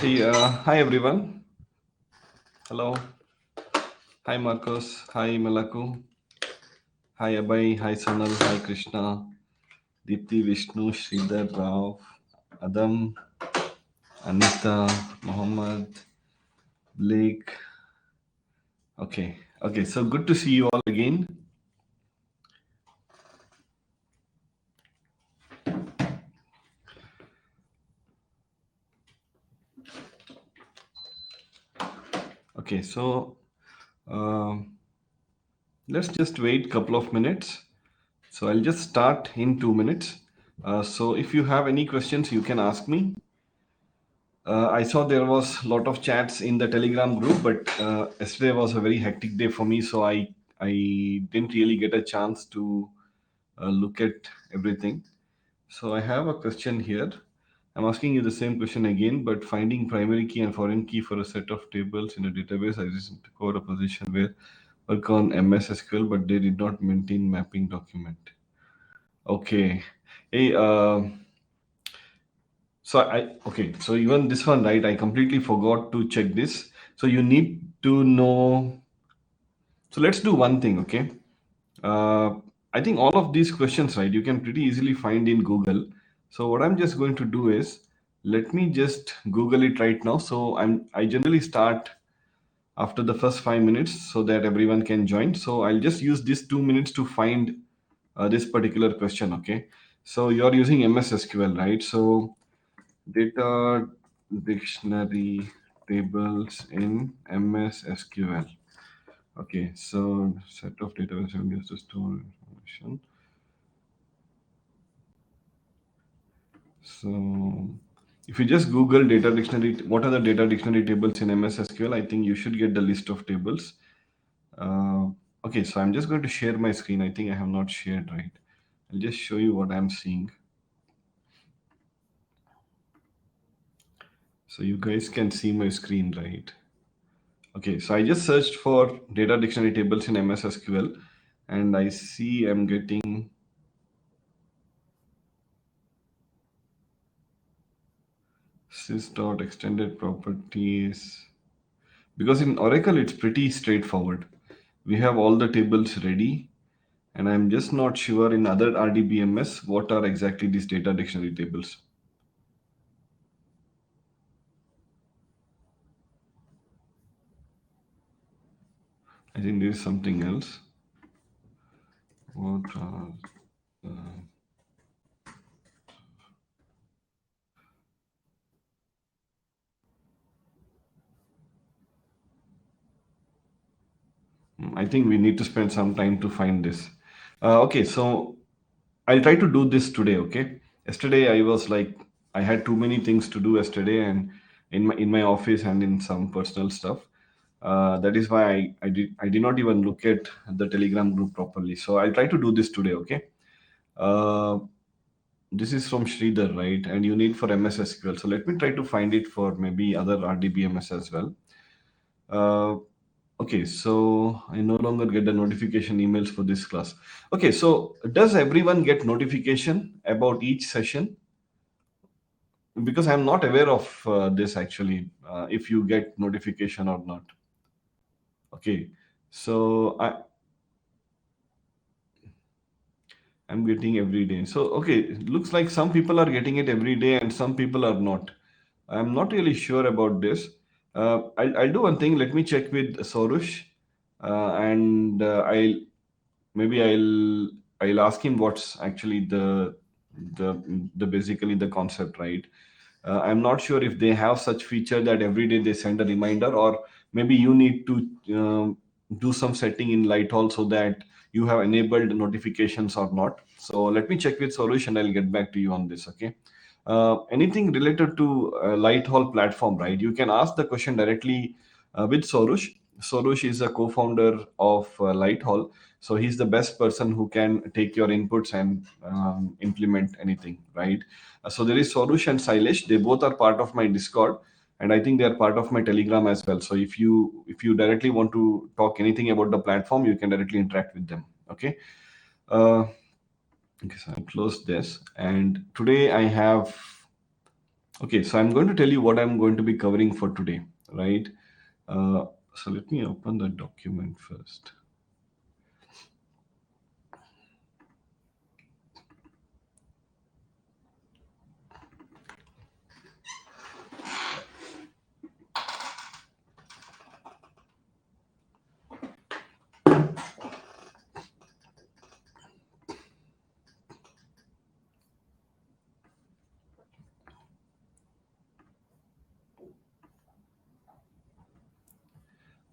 Hey, hi everyone. Hello. Hi Marcos. Hi Malaku. Hi Abhay. Hi Sonal. Hi Krishna. Deepti, Vishnu, Sridhar, Rao, Adam, Anita, Mohammed, Blake. Okay. Okay. So good to see you all again. Okay. So um, let's just wait a couple of minutes. So I'll just start in 2 minutes. So if you have any questions, you can ask me. I saw there was a lot of chats in the Telegram group, but yesterday was a very hectic day for me, so I didn't really get a chance to look at everything. So I have a question here. I'm asking you the same question again, but finding primary key and foreign key for a set of tables in a database. I just got a position where work on MS SQL, but they did not maintain mapping document. Okay. Hey, so okay, so even this one, right? I completely forgot to check this. So you need to know. So let's do one thing, okay? Uh, I think all of these questions, right, you can pretty easily find in Google. So what I'm just going to do is let me just Google it right now. So I generally start after the first 5 minutes so that everyone can join. So I'll just use these 2 minutes to find this particular question, okay? So you're using MS SQL, right? So data dictionary tables in MS SQL. Okay, so set of database used to store information. So if you just Google data dictionary, what are the data dictionary tables in MS SQL? I think you should get the list of tables. Uh, okay, so I'm just going to share my screen. I think I have not shared, right? I'll just show you what I'm seeing. So you guys can see my screen, right? Okay, so I just searched for data dictionary tables in MS SQL and I see I'm getting sys dot extended properties. Because in Oracle, it's pretty straightforward. We have all the tables ready, and I'm just not sure in other RDBMS what are exactly these data dictionary tables. I think there is something else. What are I think we need to spend some time to find this. Okay, so I'll try to do this today. Okay. Yesterday I was like I had too many things to do yesterday, and in my office and in some personal stuff. That is why I did not even look at the Telegram group properly. So I'll try to do this today. Okay. Uh, this is from Sridhar, right? And you need for MS SQL. So let me try to find it for maybe other RDBMS as well. Uh, okay, so I no longer get the notification emails for this class. Okay, so does everyone get notification about each session? Because I'm not aware of this actually, if you get notification or not. Okay, so I'm getting every day. So, okay, it looks like some people are getting it every day and some people are not. I'm not really sure about this. I'll do one thing. Let me check with Sorush, and I'll ask him what's actually the the basically the concept, right? I'm not sure if they have such feature that every day they send a reminder, or maybe you need to do some setting in Lighthall so that you have enabled notifications or not. So let me check with Solution. I'll get back to you on this. Okay. Anything related to Lighthall platform, right? You can ask the question directly with Sorush. Sorush is a co-founder of Lighthall, so he's the best person who can take your inputs and implement anything, right? So there is Sorush and Sailesh. They both are part of my Discord, and I think they are part of my Telegram as well. So if you directly want to talk anything about the platform, you can directly interact with them. Okay. Okay, so I'll close this. And today I have Okay, so I'm going to tell you what I'm going to be covering for today, right? Uh, so let me open the document first.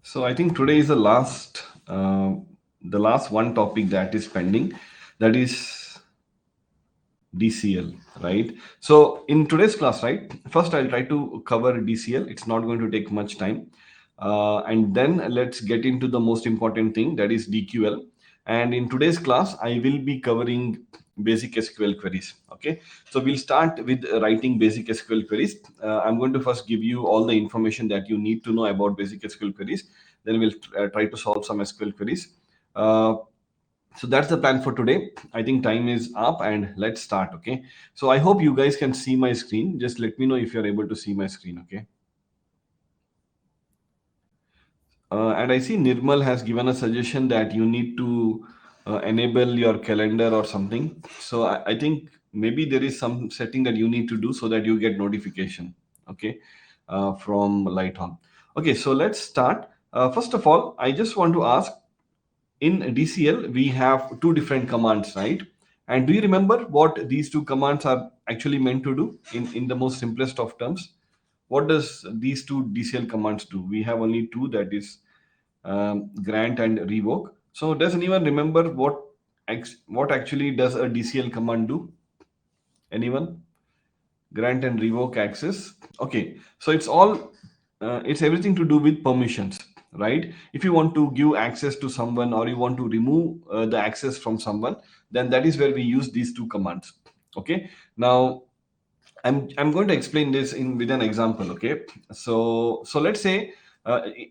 So I think today is the last one topic that is pending, that is DCL, right? So in today's class, right, first I'll try to cover DCL. It's not going to take much time. And then let's get into the most important thing, that is DQL. And in today's class, I will be covering basic SQL queries. Okay. So we'll start with writing basic SQL queries. I'm going to first give you all the information that you need to know about basic SQL queries. Then we'll try to solve some SQL queries. Uh, so that's the plan for today. I think time is up and let's start. Okay. So I hope you guys can see my screen. Just let me know if you're able to see my screen. Okay. And I see Nirmal has given a suggestion that you need to enable your calendar or something. So I think maybe there is some setting that you need to do so that you get notification. Okay. From light on. Okay. So let's start. First of all, I just want to ask, in DCL, we have two different commands, right? And do you remember what these two commands are actually meant to do in the most simplest of terms? What does these two DCL commands do? We have only two, that is grant and revoke. So does anyone remember what actually does a DCL command do? Anyone? Grant and revoke access. Okay, so it's everything to do with permissions, right? If you want to give access to someone or you want to remove the access from someone, then that is where we use these two commands. Okay, now I'm going to explain this in with an example. Okay, so let's say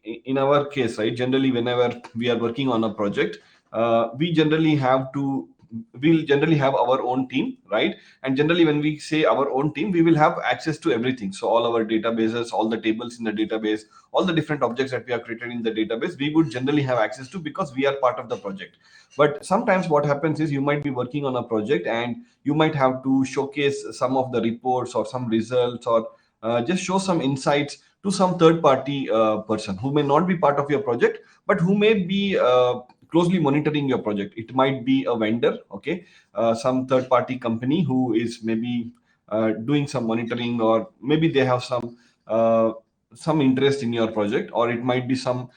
in our case, right? Generally, whenever we are working on a project, we'll generally have our own team, right? And generally, when we say our own team, we will have access to everything. So all our databases, all the tables in the database, all the different objects that we have created in the database, we would generally have access to because we are part of the project. But sometimes what happens is you might be working on a project and you might have to showcase some of the reports or some results, or just show some insights to some third party person who may not be part of your project but who may be closely monitoring your project. It might be a vendor, okay, some third party company who is maybe doing some monitoring, or maybe they have some interest in your project, or it might be some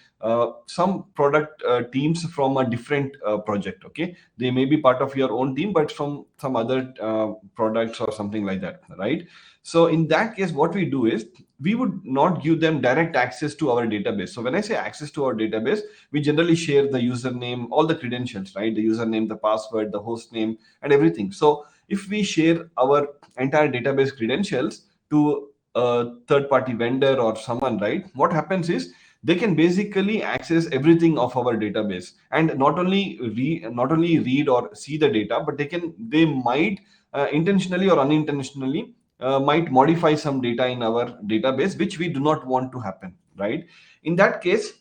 product teams from a different project. Okay, they may be part of your own team but from some other products or something like that, right? So in that case, what we do is we would not give them direct access to our database. So when I say access to our database, we generally share the username, all the credentials, right? The username, the password, the host name, and everything. So if we share our entire database credentials to a third party vendor or someone, right, what happens is they can basically access everything of our database, and not only read or see the data, but they might intentionally or unintentionally might modify some data in our database, which we do not want to happen, right? In that case,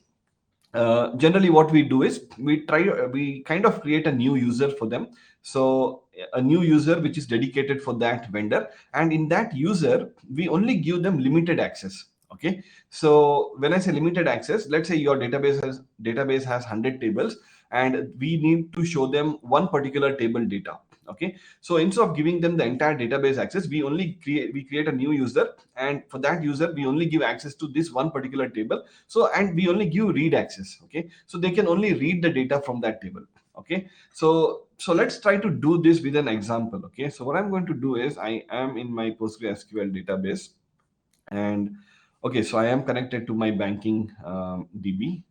generally what we do is we kind of create a new user for them. So a new user which is dedicated for that vendor, and in that user we only give them limited access. Okay, so when I say limited access, let's say your database has 100 tables and we need to show them one particular table data. Okay, so instead of giving them the entire database access, we create a new user, and for that user we only give access to this one particular table. So and we only give read access. Okay, so they can only read the data from that table. Okay, so let's try to do this with an example. Okay, so what I'm going to do is I am in my PostgreSQL database, and okay, so I am connected to my banking DB,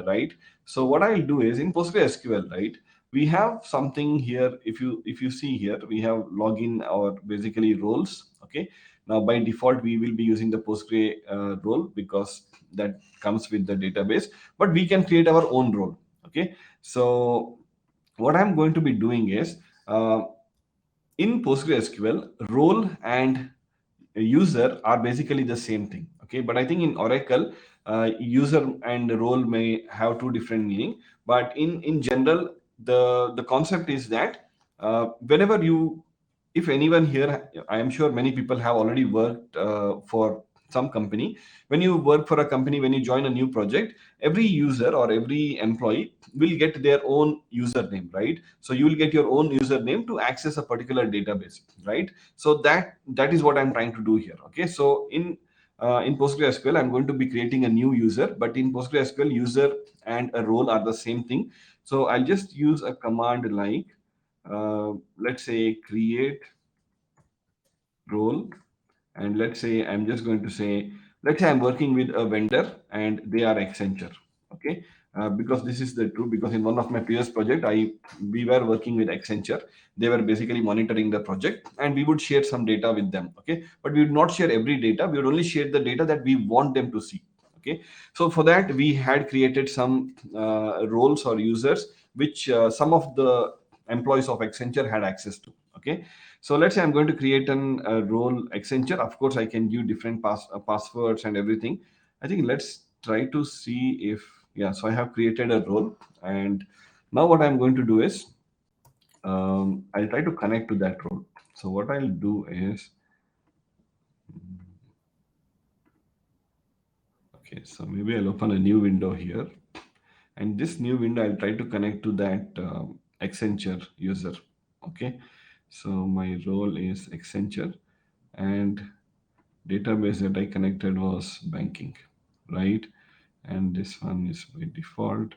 right? So what I'll do is in PostgreSQL, right, we have something here. If you see here, we have login or basically roles. Okay, now by default we will be using the Postgre role because that comes with the database, but we can create our own role. Okay, so what I'm going to be doing is in PostgreSQL, role and user are basically the same thing. Okay, but I think in Oracle, user and role may have two different meaning. But in general, the concept is that whenever you, if anyone here, I am sure many people have already worked for some company. When you work for a company, when you join a new project, every user or every employee will get their own username, right? So you will get your own username to access a particular database, right? So that is what I'm trying to do here. Okay, so in PostgreSQL, I'm going to be creating a new user, but in PostgreSQL, user and a role are the same thing. So I'll just use a command like, let's say, create role, and let's say I'm just going to say, let's say I'm working with a vendor and they are Accenture. Okay, because this is the true, because in one of my previous project, we were working with Accenture. They were basically monitoring the project, and we would share some data with them. Okay, but we would not share every data. We would only share the data that we want them to see. Okay, so for that we had created some roles or users which some of the employees of Accenture had access to. Okay, so let's say I'm going to create a role Accenture. Of course, I can give different passwords and everything. I think let's try to see if, yeah. So I have created a role, and now what I'm going to do is I'll try to connect to that role. So what I'll do is, okay, so maybe I'll open a new window here, and this new window I'll try to connect to that Accenture user. Okay, so my role is Accenture, and database that I connected was banking, right? And this one is by default.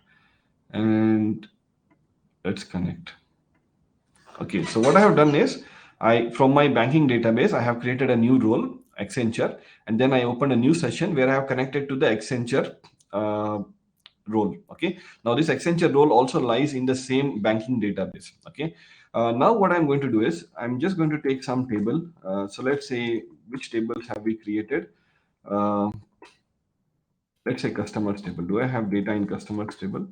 And let's connect. Okay, so what I have done is, I from my banking database, I have created a new role, Accenture, and then I opened a new session where I have connected to the Accenture uh, role. Okay, now this Accenture role also lies in the same banking database. Okay, now what I'm going to do is I'm just going to take some table. So let's say, which tables have we created? Uh, let's say customers table. Do I have data in customers table?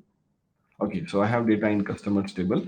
Okay, so I have data in customers table.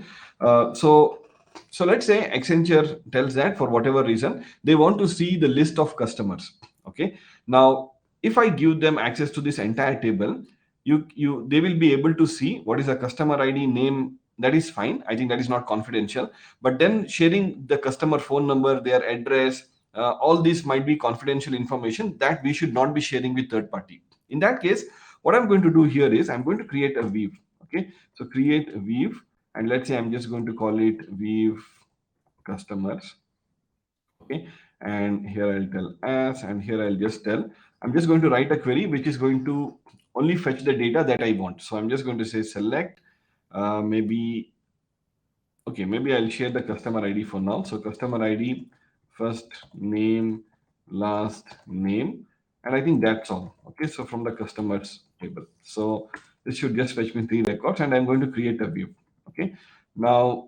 So let's say Accenture tells that for whatever reason they want to see the list of customers. Okay, now if I give them access to this entire table, you they will be able to see what is a customer ID name. That is fine. I think that is not confidential. But then sharing the customer phone number, their address, all these might be confidential information that we should not be sharing with third party. In that case, what I'm going to do here is I'm going to create a view. Okay, so create a view, and let's say I'm just going to call it view customers. Okay, and here I'll tell as, and here I'll just tell, I'm just going to write a query which is going to only fetch the data that I want. So I'm just going to say select, maybe, okay, maybe I'll share the customer ID for now. So customer ID, first name, last name, and I think that's all. Okay, so from the customers table. So this should just fetch me three records, and I'm going to create a view. Okay, now,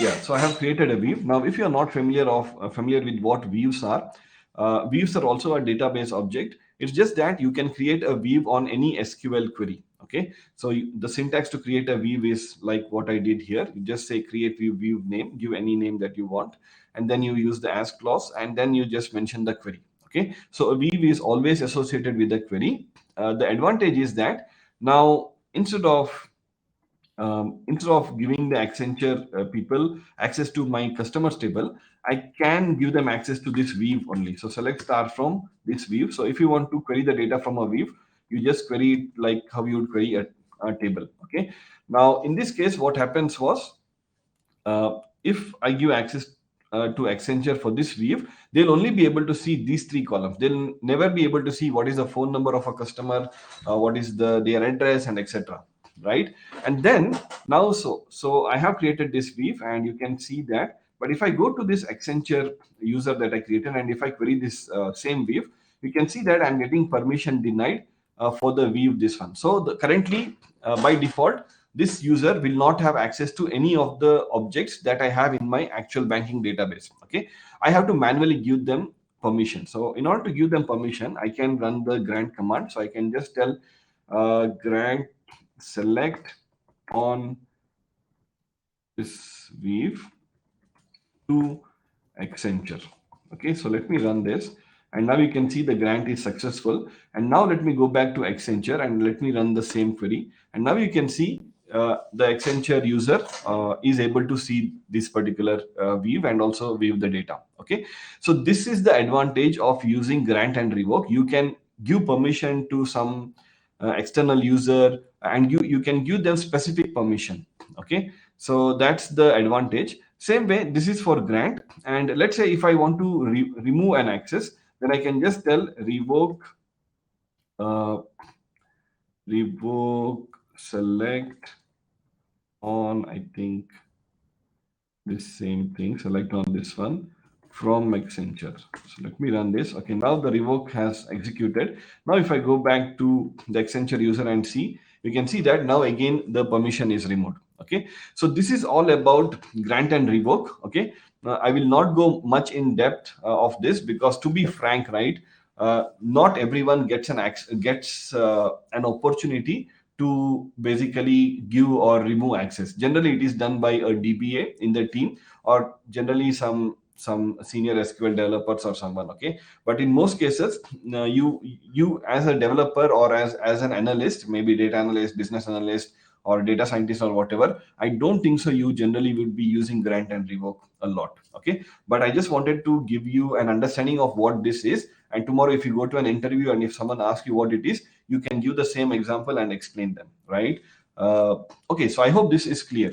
yeah, so I have created a view. Now, if you are not familiar with what views are, views are also a database object. It's just that you can create a view on any SQL query. Okay, so the syntax to create a view is like what I did here. You just say create view name, give any name that you want, and then you use the as clause, and then you just mention the query. Okay, so a view is always associated with the query. The advantage is that now instead of giving the Accenture people access to my customers table, I can give them access to this view only. So select star from this view. So if you want to query the data from a view, you just query it like how you would query a table. Okay. Now in this case, what happens was, if I give access to Accenture for this view, they'll only be able to see these three columns. They'll never be able to see what is the phone number of a customer, what is their address, and etc. Right? And then now, so I have created this view, and you can see that. But if I go to this Accenture user that I created, and if I query this same view, you can see that I'm getting permission denied for the view this one. So currently, by default, this user will not have access to any of the objects that I have in my actual banking database. Okay, I have to manually give them permission. So in order to give them permission, I can run the grant command. So I can just tell grant select on this view to Accenture. Okay, so let me run this. And now you can see the grant is successful. And now let me go back to Accenture and let me run the same query. And now you can see the Accenture user is able to see this particular view and also view the data. Okay, so this is the advantage of using grant and revoke. You can give permission to some external user, and you can give them specific permission. Okay, so that's the advantage. Same way, this is for grant. And let's say if I want to remove an access, then I can just tell uh, revoke select on, I think, this same thing, select on this one from Accenture. So let me run this. Okay, now the revoke has executed. Now if I go back to the Accenture user and see, you can see that now again the permission is removed. Okay, so this is all about grant and revoke. Okay, I will not go much in depth of this, because to be frank, right, not everyone gets an opportunity to basically give or remove access. Generally, it is done by a DBA in the team, or generally some senior SQL developers or someone. Okay, but in most cases, you as a developer or as an analyst, maybe data analyst, business analyst, or data scientist or whatever, I don't think so you generally would be using grant and revoke a lot. Okay, but I just wanted to give you an understanding of what this is. And tomorrow if you go to an interview and if someone asks you what it is, you can give the same example and explain them, right? uh, okay, so I hope this is clear,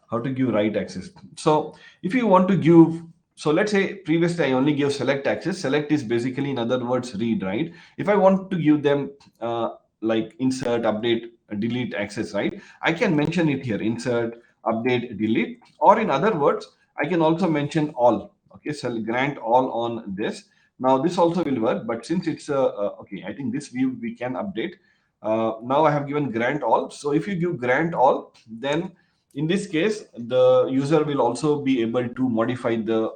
how to give right access. So if you want to give, so let's say previously I only give select access. Select is basically, in other words, read, right? If I want to give them like insert, update, delete access, right, I can mention it here: insert, update, delete. Or in other words, I can also mention all. Okay, so grant all on this. Now this also will work, but since it's okay, I think this view we can update. Now I have given grant all. So if you give grant all, then in this case, the user will also be able to modify the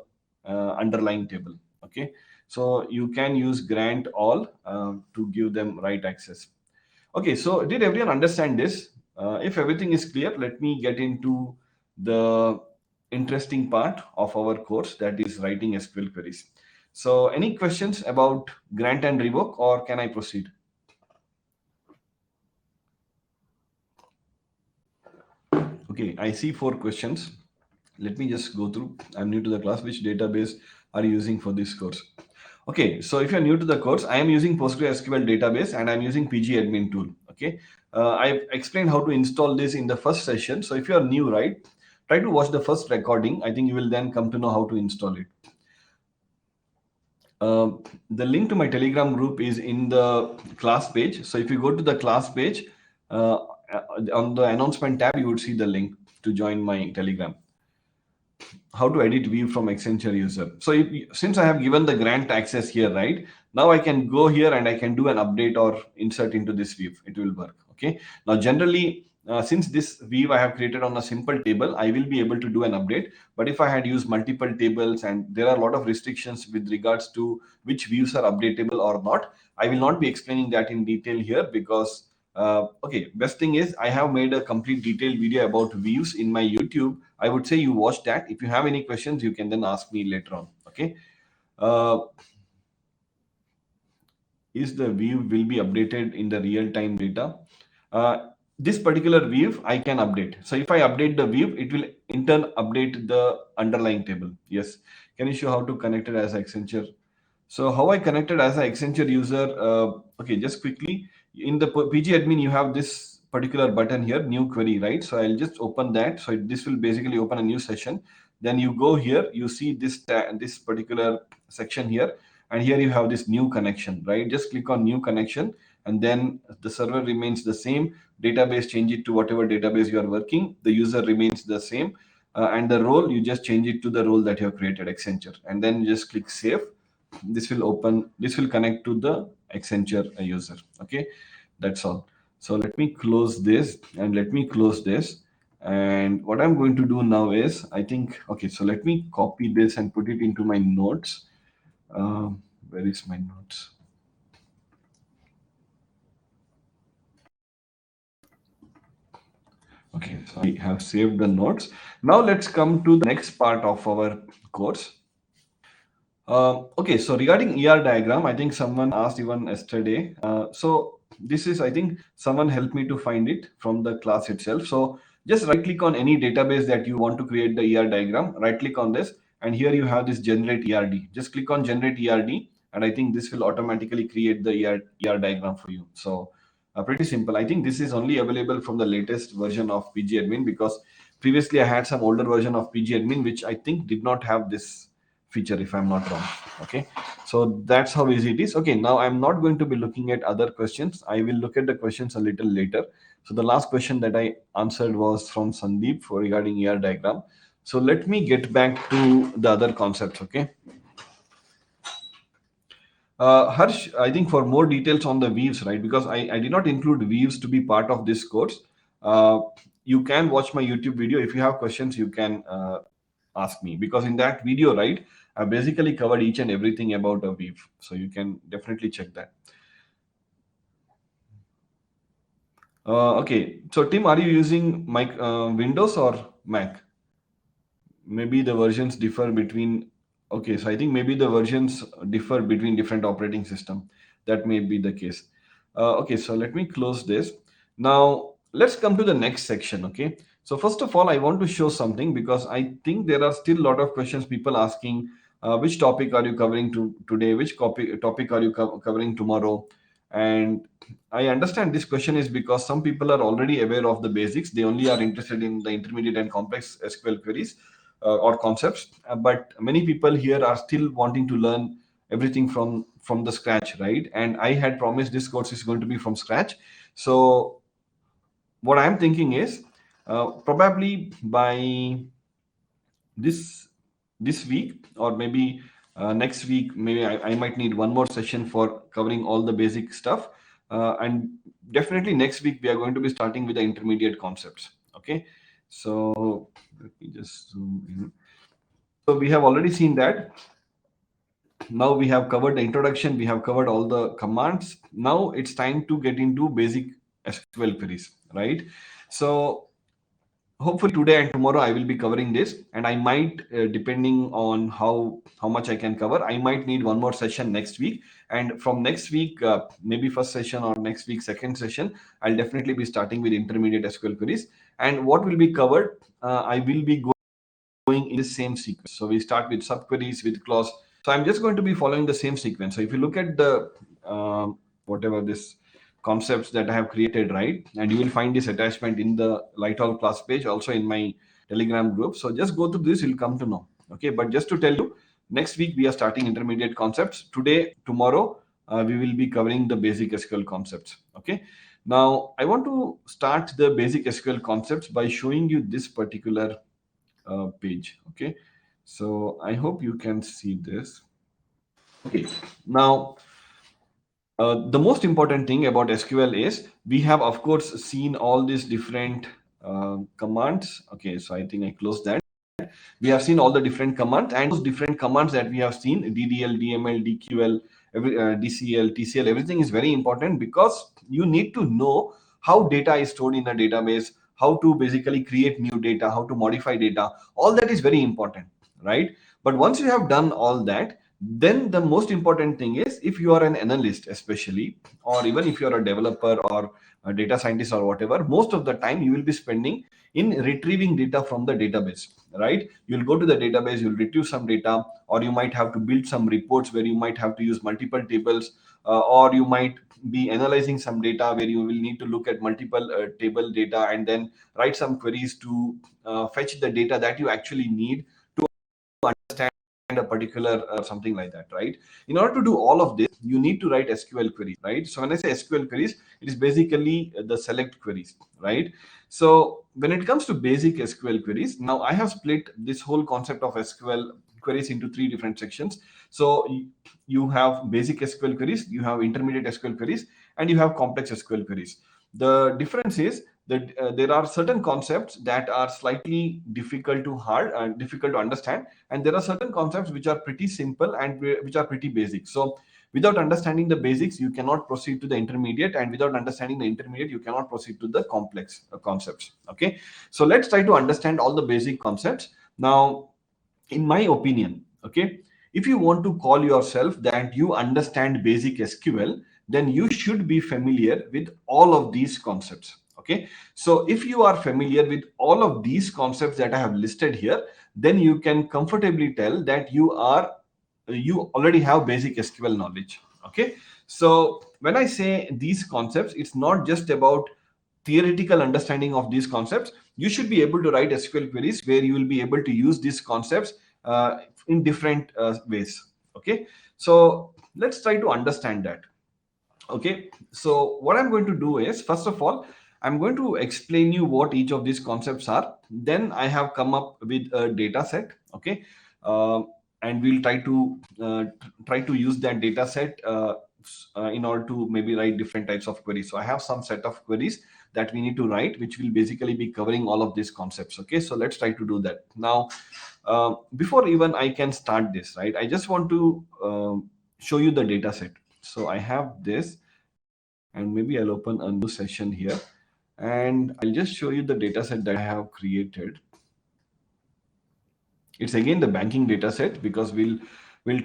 underlying table. Okay, so you can use grant all to give them right access. Okay, so did everyone understand this? If everything is clear, let me get into the interesting part of our course, that is writing SQL queries. So, any questions about grant and revoke, or can I proceed? Okay, I see 4 questions. Let me just go through. I'm new to the class. Which database are you using for this course? Okay, so if you're new to the course, I am using PostgreSQL database and I'm using PG admin tool. Okay, I've explained how to install this in the first session. So if you're new, right, try to watch the first recording. I think you will then come to know how to install it. The link to my Telegram group is in the class page. So if you go to the class page, on the announcement tab, you would see the link to join my Telegram. How to edit view from Accenture user. So since I have given the grant access here, right, now I can go here and I can do an update or insert into this view. It will work. Okay. Now, generally, since this view I have created on a simple table, I will be able to do an update. But if I had used multiple tables, and there are a lot of restrictions with regards to which views are updatable or not, I will not be explaining that in detail here, because okay, best thing is I have made a complete detailed video about views in my YouTube. I would say you watch that. If you have any questions, you can then ask me later on. Okay. Uh, is the view will be updated in the real time data? This particular view I can update. So if I update the view, it will in turn update the underlying table. Yes. Can you show how to connect it as Accenture? So how I connected as an Accenture user? Okay, just quickly, in the PG admin, you have this particular button here, new query, right? So I'll just open that. So this will basically open a new session. Then you go here, you see this particular section here, and here you have this new connection, right? Just click on new connection, and then the server remains the same. Database, change it to whatever database you are working. The user remains the same, and the role, you just change it to the role that you have created, Accenture, and then just click save. This will open, this will connect to the Accenture user. Okay, that's all. So let me close this and let me close this. And what I'm going to do now is, I think, okay, so let me copy this and put it into my notes. Where is my notes? Okay, so I have saved the notes. Now let's come to the next part of our course. Okay, so regarding ER diagram, I think someone asked even yesterday. So this is, I think someone helped me to find it from the class itself. So just right click on any database that you want to create the ER diagram, right click on this, and here you have this generate ERD. Just click on generate ERD, and I think this will automatically create the ER diagram for you. So pretty simple. I think this is only available from the latest version of PG because previously I had some older version of PG which I think did not have this feature if I'm not wrong. Okay, so that's how easy it is. Okay, now I'm not going to be looking at other questions. I will look at the questions a little later. So the last question that I answered was from Sandeep for regarding ER diagram. So let me get back to the other concepts. Okay, Harsh, I think for more details on the weaves, right? Because I did not include weaves to be part of this course. Uh, you can watch my YouTube video. If you have questions, you can ask me, because in that video, right, I basically covered each and everything about a weave. So you can definitely check that. Okay, so Tim, are you using Windows or Mac? Maybe the versions differ between. Okay, so I think maybe the versions differ between different operating system. That may be the case. Okay, so let me close this. Now let's come to the next section. Okay, so first of all, I want to show something because I think there are still a lot of questions people asking. Which topic are you covering today? Which topic are you covering tomorrow? And I understand this question is because some people are already aware of the basics. They only are interested in the intermediate and complex SQL queries or concepts. But many people here are still wanting to learn everything from the scratch, right? And I had promised this course is going to be from scratch. So what I'm thinking is probably by this this week, or maybe next week, maybe I might need one more session for covering all the basic stuff, and definitely next week we are going to be starting with the intermediate concepts. Okay, so let me just zoom in. So we have already seen that. Now we have covered the introduction, we have covered all the commands. Now it's time to get into basic SQL queries, right? So hopefully today and tomorrow I will be covering this, and I might, depending on how much I can cover, I might need one more session next week. And from next week, maybe first session, or next week second session, I'll definitely be starting with intermediate SQL queries. And what will be covered, I will be going in the same sequence. So we start with subqueries, with clause. So I'm just going to be following the same sequence. So if you look at the whatever this concepts that I have created, right, and you will find this attachment in the Lighthall class page, also in my Telegram group. So just go through this, you'll come to know. Okay, but just to tell you, next week we are starting intermediate concepts. Today, tomorrow, we will be covering the basic SQL concepts. Okay. Now I want to start the basic SQL concepts by showing you this particular page. Okay, so I hope you can see this. Okay, now the most important thing about SQL is we have, of course, seen all these different commands. Okay, so I think I closed that. We have seen all the different commands, and those different commands that we have seen, DDL, DML, DQL, DCL, TCL, everything is very important because you need to know how data is stored in a database, how to basically create new data, how to modify data. All that is very important, right? But once you have done all that, then the most important thing is, if you are an analyst especially, or even if you are a developer or a data scientist or whatever, most of the time you will be spending in retrieving data from the database, right? You'll go to the database, you'll retrieve some data, or you might have to build some reports where you might have to use multiple tables, or you might be analyzing some data where you will need to look at multiple table data and then write some queries to fetch the data that you actually need to understand a particular something like that, right? In order to do all of this, you need to write SQL queries, right? So when I say SQL queries, it is basically the select queries, right? So when it comes to basic SQL queries, now I have split this whole concept of SQL queries into three different sections. So you have basic SQL queries, you have intermediate SQL queries, and you have complex SQL queries. The difference is that there are certain concepts that are slightly difficult to understand, and there are certain concepts which are pretty simple and which are pretty basic. So without understanding the basics, you cannot proceed to the intermediate, and without understanding the intermediate, you cannot proceed to the complex concepts. Okay, so let's try to understand all the basic concepts now. In my opinion, okay, if you want to call yourself that you understand basic SQL, then you should be familiar with all of these concepts. Okay, so if you are familiar with all of these concepts that I have listed here, then you can comfortably tell that you already have basic SQL knowledge. Okay, so when I say these concepts, it's not just about theoretical understanding of these concepts. You should be able to write SQL queries where you will be able to use these concepts in different ways. Okay, so let's try to understand that. Okay, so what I'm going to do is, first of all, I'm going to explain you what each of these concepts are. Then I have come up with a data set. Okay, uh, and we'll try to use that data set in order to maybe write different types of queries. So I have some set of queries that we need to write, which will basically be covering all of these concepts. Okay, so let's try to do that now. Before even I can start this, right, I just want to show you the data set. So I have this, and maybe I'll open a new session here, and I'll just show you the data set that I have created. It's again the banking data set, because we'll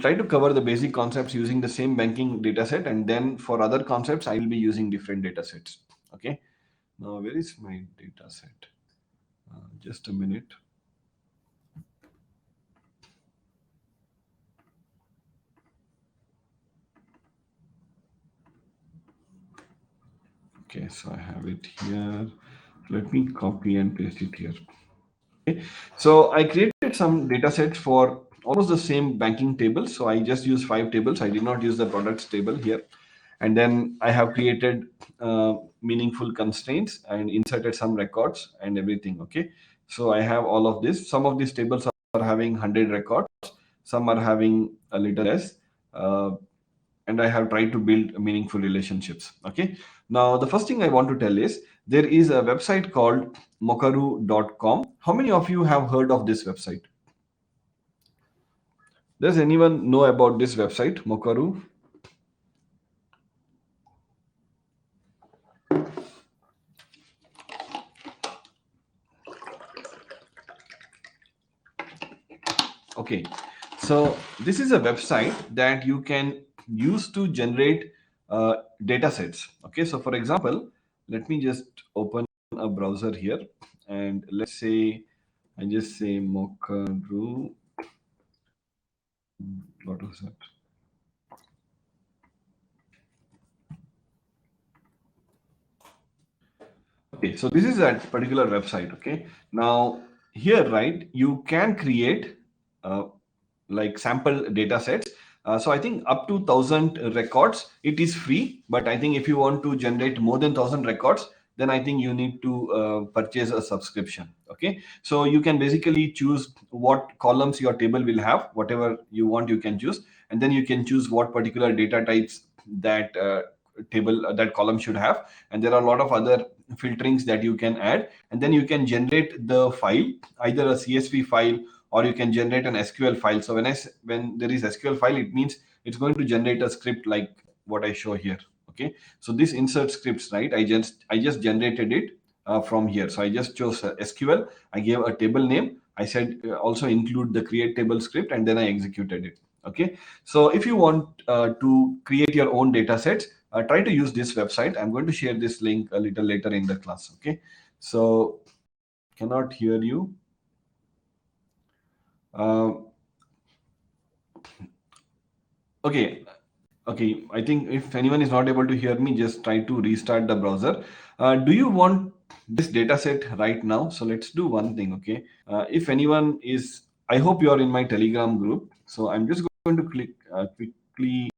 try to cover the basic concepts using the same banking data set, and then for other concepts I will be using different data sets. Okay, now where is my data set? Just a minute. Okay, so I have it here. Let me copy and paste it here. Okay. So I created some data sets for almost the same banking table. So I just use 5 tables. I did not use the products table here. And then I have created meaningful constraints and inserted some records and everything. Okay. So I have all of this. Some of these tables are having 100 records. Some are having a little less. Uh, and I have tried to build meaningful relationships. Okay. Now, the first thing I want to tell is there is a website called mokaru.com. How many of you have heard of this website? Does anyone know about this website, Mokaru? Okay, so this is a website that you can use to generate data sets. Okay, so for example, let me just open a browser here, and let's say I just say Mokaru. What was that? Okay, so this is a particular website. Okay, now here, right, you can create uh, like sample data sets. So I think up to 1,000 records, it is free. But I think if you want to generate more than 1,000 records, then I think you need to purchase a subscription. Okay, so you can basically choose what columns your table will have, whatever you want, you can choose, and then you can choose what particular data types that table that column should have, and there are a lot of other filterings that you can add, and then you can generate the file, either a CSV file, or you can generate an SQL file. So when there is SQL file, it means it's going to generate a script like what I show here. Okay, so this insert scripts, right, I just generated it from here. So I just chose SQL, I gave a table name, I said also include the create table script, and then I executed it. Okay, so if you want to create your own data sets, try to use this website. I'm going to share this link a little later in the class. Okay, so cannot hear you. Uh, okay, okay. I think if anyone is not able to hear me, just try to restart the browser. Do you want this data set right now? So let's do one thing. Okay, if anyone is, I hope you are in my Telegram group. So I'm just going to quickly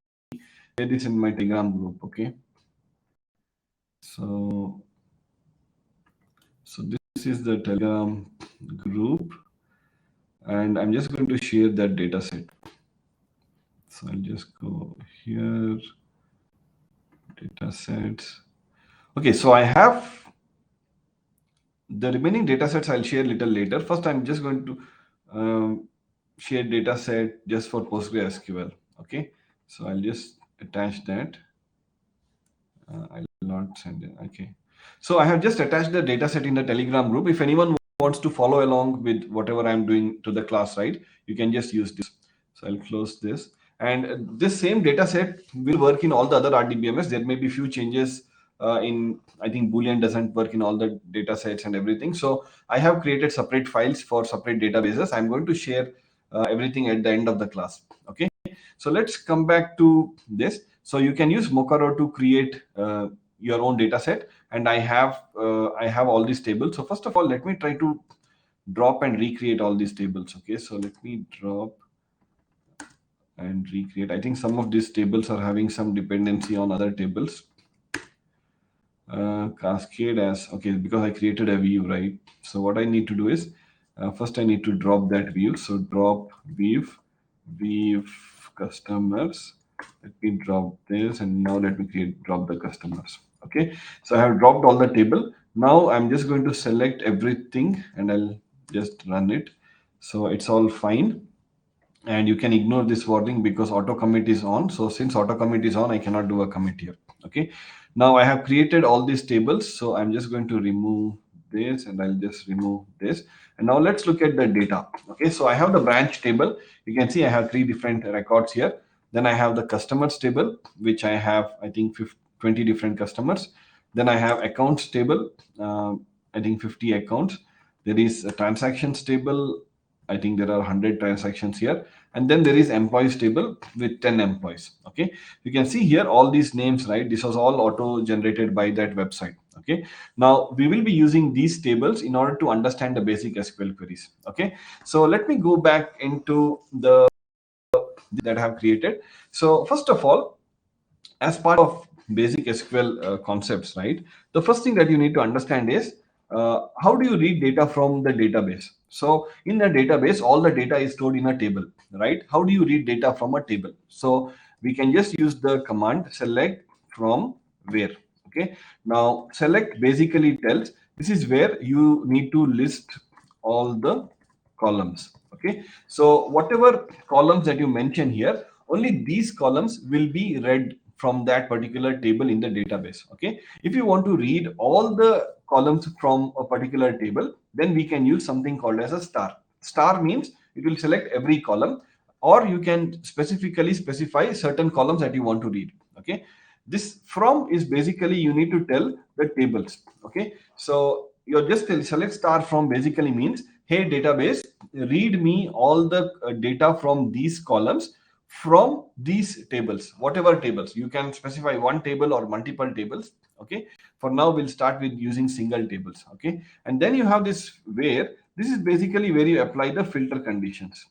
share this in my Telegram group. Okay, so this is the Telegram group, and I'm just going to share that data set. So I'll just go here, data sets. Okay, so I have the remaining data sets. I'll share a little later. First, I'm just going to share data set just for PostgreSQL. Okay, so I'll just attach that. I'll not send it. Okay, so I have just attached the data set in the Telegram group. If anyone wants to follow along with whatever I'm doing to the class, right, you can just use this. So I'll close this. And this same data set will work in all the other RDBMS. There may be few changes in, I think Boolean doesn't work in all the data sets and everything. So I have created separate files for separate databases. I'm going to share everything at the end of the class. Okay. So let's come back to this. So you can use Mokaro to create your own data set. And I have all these tables. So first of all, let me try to drop and recreate all these tables. Okay. So let me drop and recreate. I think some of these tables are having some dependency on other tables. Cascade as, okay, because I created a view, right? So what I need to do is first I need to drop that view. So drop view customers. Let me drop this, and now let me drop the customers. Okay, so I have dropped all the table. Now I'm just going to select everything and I'll just run it. So it's all fine, and you can ignore this warning because auto commit is on. So since auto commit is on, I cannot do a commit here. Okay, now I have created all these tables, so I'm just going to remove this and I'll just remove this. And now let's look at the data. Okay, so I have the branch table. You can see I have three different records here. Then I have the customers table, which I have, I think, 20 different customers. Then I have accounts table, I think 50 accounts. There is a transactions table. I think there are 100 transactions here. And then there is employees table with 10 employees. Okay. You can see here all these names, right? This was all auto generated by that website. Okay. Now we will be using these tables in order to understand the basic SQL queries. Okay. So let me go back into the that I have created. So first of all, as part of basic SQL concepts, right? The first thing that you need to understand is how do you read data from the database? So in a database, all the data is stored in a table, right? How do you read data from a table? So we can just use the command select from where. Okay. Now select basically tells this is where you need to list all the columns. Okay. So whatever columns that you mention here, only these columns will be read from that particular table in the database. Okay. If you want to read all the columns from a particular table, then we can use something called as a star. Star means it will select every column, or you can specifically specify certain columns that you want to read. Okay. This from is basically you need to tell the tables. Okay. So you're just select star from basically means, hey database, read me all the data from these columns from these tables, whatever tables. You can specify one table or multiple tables. Okay. For now, we'll start with using single tables. Okay. And then you have this where this is basically where you apply the filter conditions.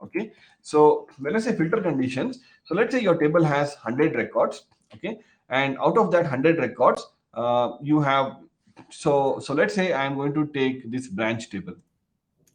Okay. So when I say filter conditions, so let's say your table has 100 records. Okay. And out of that 100 records, you have, so let's say I'm going to take this branch table.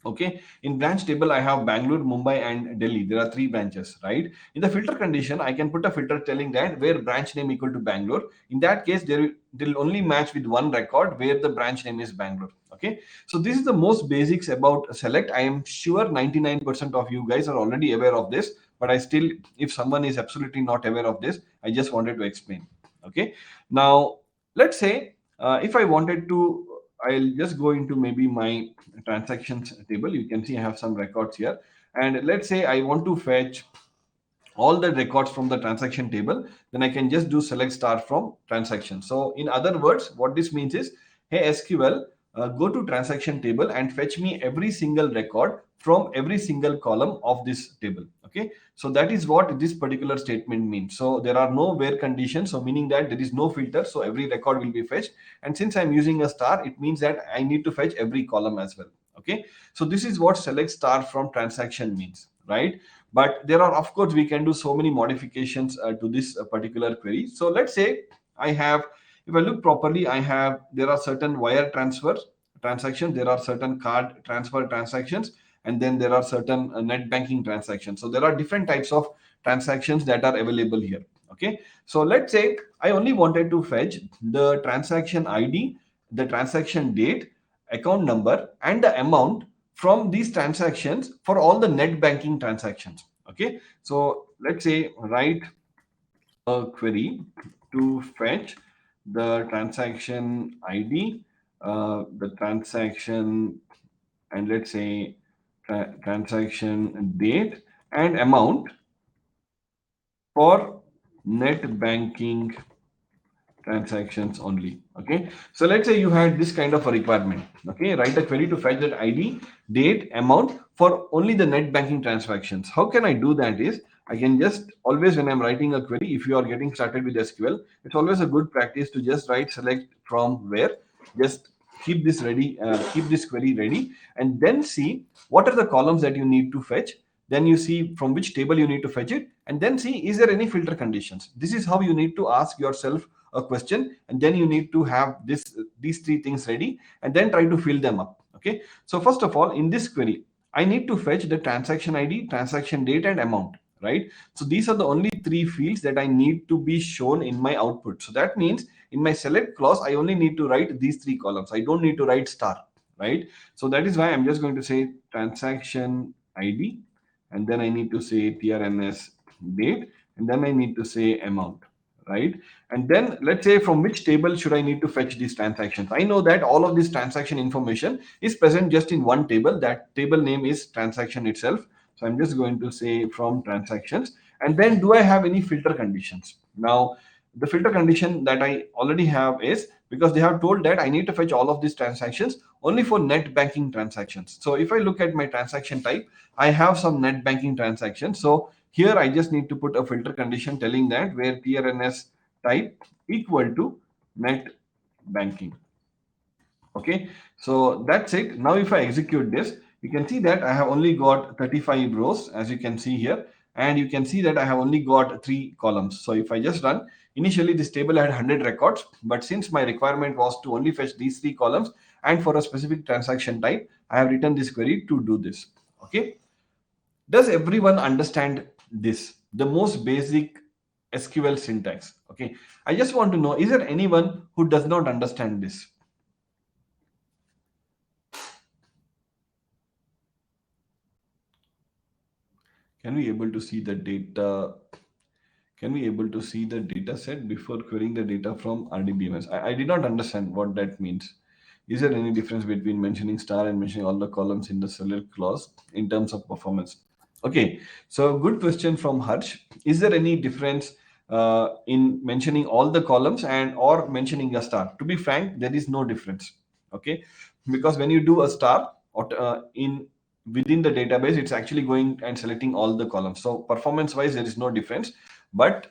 Okay, in branch table I have Bangalore, Mumbai and Delhi. There are three branches, right? In the filter condition, I can put a filter telling that where branch name equal to Bangalore. In that case, they'll only match with one record where the branch name is Bangalore. Okay, so this is the most basics about select. I am sure 99% of you guys are already aware of this, but I still, if someone is absolutely not aware of this, I just wanted to explain. Okay, now let's say if I wanted to, I'll just go into maybe my transactions table. You can see I have some records here. And let's say I want to fetch all the records from the transaction table, then I can just do select star from transaction. So in other words, what this means is, hey SQL, go to transaction table and fetch me every single record from every single column of this table. Okay, so that is what this particular statement means. So there are no where conditions, so meaning that there is no filter, so every record will be fetched. And since I'm using a star, it means that I need to fetch every column as well. Okay, so this is what select star from transaction means, right? But there are, of course, we can do so many modifications to this particular query. So let's say I have, if I look properly, I have, there are certain wire transfer transactions, there are certain card transfer transactions, and then there are certain net banking transactions. So there are different types of transactions that are available here. Okay, so let's say I only wanted to fetch the transaction ID, the transaction date, account number and the amount from these transactions for all the net banking transactions. Okay, so let's say write a query to fetch the transaction ID, the transaction, and let's say transaction date and amount for net banking transactions only. Okay, so let's say you had this kind of a requirement. Okay, write a query to fetch that id, date, amount for only the net banking transactions. How can I do that is, I can just always, when I'm writing a query, if you are getting started with SQL, it's always a good practice to just write select from where. Just keep this ready, keep this query ready, and then see what are the columns that you need to fetch. Then you see from which table you need to fetch it, and then see is there any filter conditions. This is how you need to ask yourself a question, and then you need to have these three things ready, and then try to fill them up. Okay, so first of all, in this query, I need to fetch the transaction id, transaction date, and amount, right? So these are the only three fields that I need to be shown in my output. So that means in my select clause, I only need to write these three columns. I don't need to write star, right? So that is why I'm just going to say transaction id, and then I need to say trns date, and then I need to say amount, right? And then let's say from which table should I need to fetch these transactions. I know that all of this transaction information is present just in one table. That table name is transaction itself. So I'm just going to say from transactions. And then do I have any filter conditions? Now, the filter condition that I already have is, because they have told that I need to fetch all of these transactions only for net banking transactions. So if I look at my transaction type, I have some net banking transactions. So here I just need to put a filter condition telling that where TRNS type equal to net banking. Okay, so that's it. Now if I execute this, you can see that I have only got 35 rows, as you can see here, and you can see that I have only got three columns. So if I just run, initially this table had 100 records, but since my requirement was to only fetch these three columns and for a specific transaction type, I have written this query to do this. Okay, does everyone understand this, the most basic SQL syntax? Okay, I just want to know, is there anyone who does not understand this? Can we able to see the data? Can we able to see the data set before querying the data from RDBMS? I did not understand what that means. Is there any difference between mentioning star and mentioning all the columns in the select clause in terms of performance? Okay, so good question from Harsh. Is there any difference in mentioning all the columns and or mentioning a star? To be frank, there is no difference. Okay, because when you do a star in within the database, it's actually going and selecting all the columns. So performance wise, there is no difference. But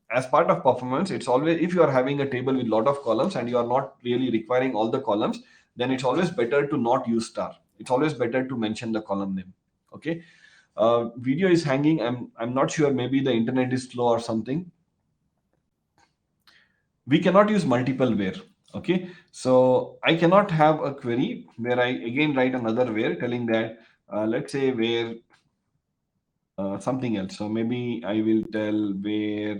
as part of performance, it's always, if you are having a table with a lot of columns and you are not really requiring all the columns, then it's always better to not use star. It's always better to mention the column name. Okay, video is hanging. I'm not sure, maybe the internet is slow or something. We cannot use multiple where. Okay, so I cannot have a query where I again write another where telling that let's say where something else. So maybe I will tell where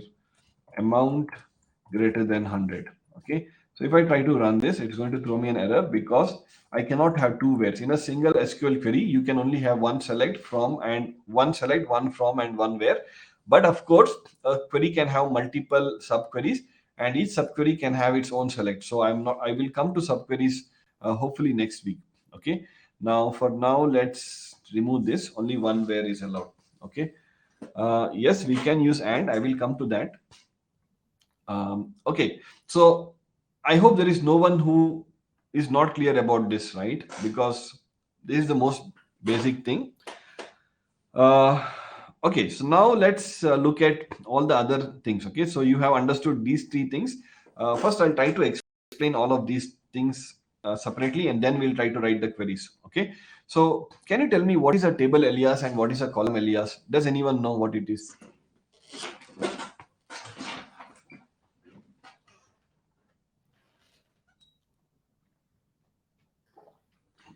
amount greater than 100. Okay, so if I try to run this, it's going to throw me an error because I cannot have two wheres in a single SQL query. You can only have one select from and one select, one from, and one where. But of course, a query can have multiple subqueries, and each subquery can have its own select. So I will come to subqueries hopefully next week. Okay, now for now, let's remove this. Only one where is allowed. Okay, yes, we can use and. I will come to that. Okay, so I hope there is no one who is not clear about this, right? Because this is the most basic thing. Okay, so now let's look at all the other things. Okay, so you have understood these three things. First, I'll try to explain all of these things separately, and then we'll try to write the queries. Okay, so can you tell me what is a table alias and what is a column alias? Does anyone know what it is?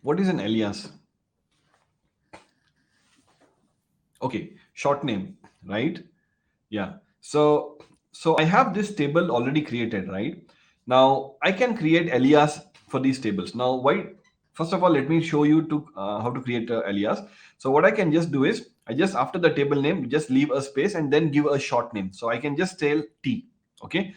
What is an alias? Okay, short name, right? Yeah. So I have this table already created, right? Now I can create alias for these tables. Now why? First of all, let me show you to how to create a alias. So what I can just do is I just after the table name just leave a space and then give a short name. So I can just tell T. Okay.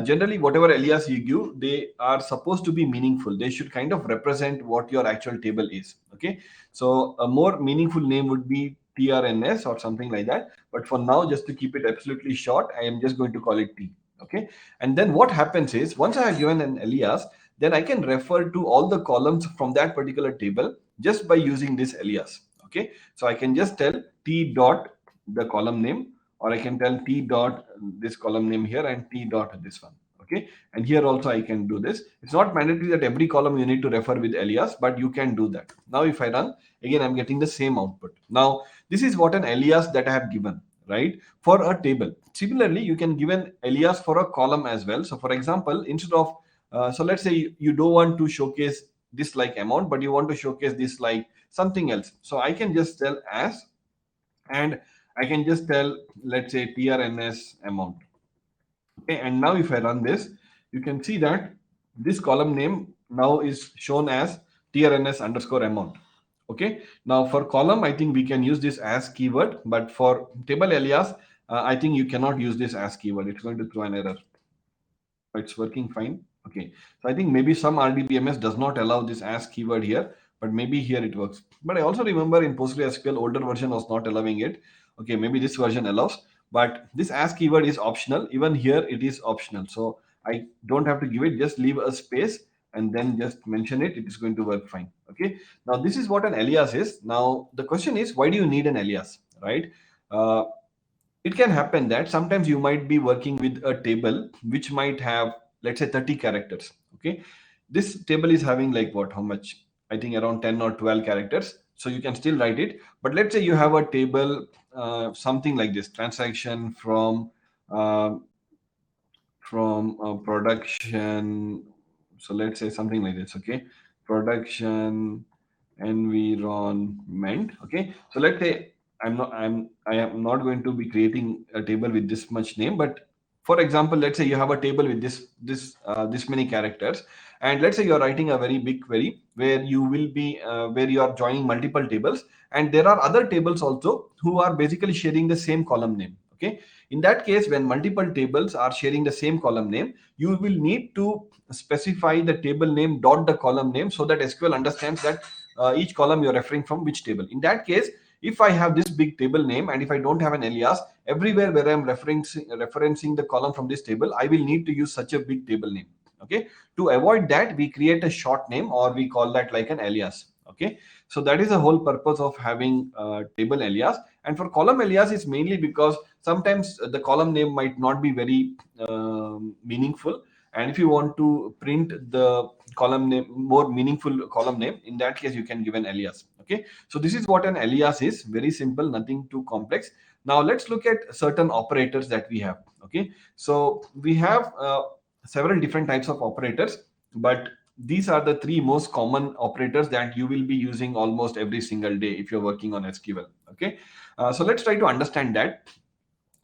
Generally, whatever alias you give, they are supposed to be meaningful. They should kind of represent what your actual table is. Okay. So a more meaningful name would be trns or something like that. But for now, just to keep it absolutely short, I am just going to call it t. Okay. And then what happens is, once I have given an alias, then I can refer to all the columns from that particular table just by using this alias. Okay. So I can just tell t dot the column name, or I can tell t dot this column name here and t dot this one. Okay. And here also I can do this. It's not mandatory that every column you need to refer with alias, but you can do that. Now if I run, again I'm getting the same output. Now this is what an alias that I have given, right, for a table. Similarly, you can give an alias for a column as well. So for example, instead of so let's say you don't want to showcase this like amount, but you want to showcase this like something else. So I can just tell as, and I can just tell, let's say, trns amount. Okay, and now if I run this, you can see that this column name now is shown as trns underscore amount. Okay, now for column, I think we can use this as keyword, but for table alias, I think you cannot use this as keyword. It's going to throw an error. It's working fine. Okay, so I think maybe some RDBMS does not allow this as keyword here, but maybe here it works. But I also remember in PostgreSQL older version was not allowing it. Okay, maybe this version allows, but this as keyword is optional. Even here it is optional, so I don't have to give it. Just leave a space and then just mention it. It is going to work fine. Okay, now this is what an alias is. Now the question is, why do you need an alias, right? Uh, it can happen that sometimes you might be working with a table which might have, let's say, 30 characters. Okay, this table is having like what, how much, I think around 10 or 12 characters, so you can still write it. But let's say you have a table, something like this: transaction uh, from production. So let's say something like this. Okay, production environment. Okay, so let's say I am not going to be creating a table with this much name, but for example, let's say you have a table with this many characters, and let's say you're writing a very big query where you will be where you are joining multiple tables, and there are other tables also who are basically sharing the same column name. Okay, in that case, when multiple tables are sharing the same column name, you will need to specify the table name dot the column name, so that SQL understands that each column you're referring from which table. In that case, if I have this big table name and if I don't have an alias, everywhere where I'm referencing the column from this table, I will need to use such a big table name. Okay, to avoid that, we create a short name, or we call that like an alias. Okay, so that is the whole purpose of having table alias. And for column alias, it's mainly because sometimes the column name might not be very meaningful, and if you want to print the column name, more meaningful column name, in that case you can give an alias. Okay, so this is what an alias is. Very simple, nothing too complex. Now let's look at certain operators that we have. Okay, so we have several different types of operators, but these are the three most common operators that you will be using almost every single day if you're working on SQL. Okay, so let's try to understand that.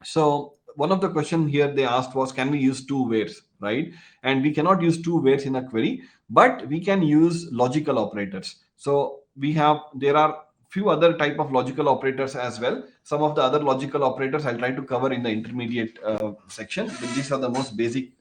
So one of the question here they asked was, can we use two wheres, right? And we cannot use two wheres in a query, but we can use logical operators. So we have, there are few other type of logical operators as well. Some of the other logical operators I'll try to cover in the intermediate section, but these are the most basic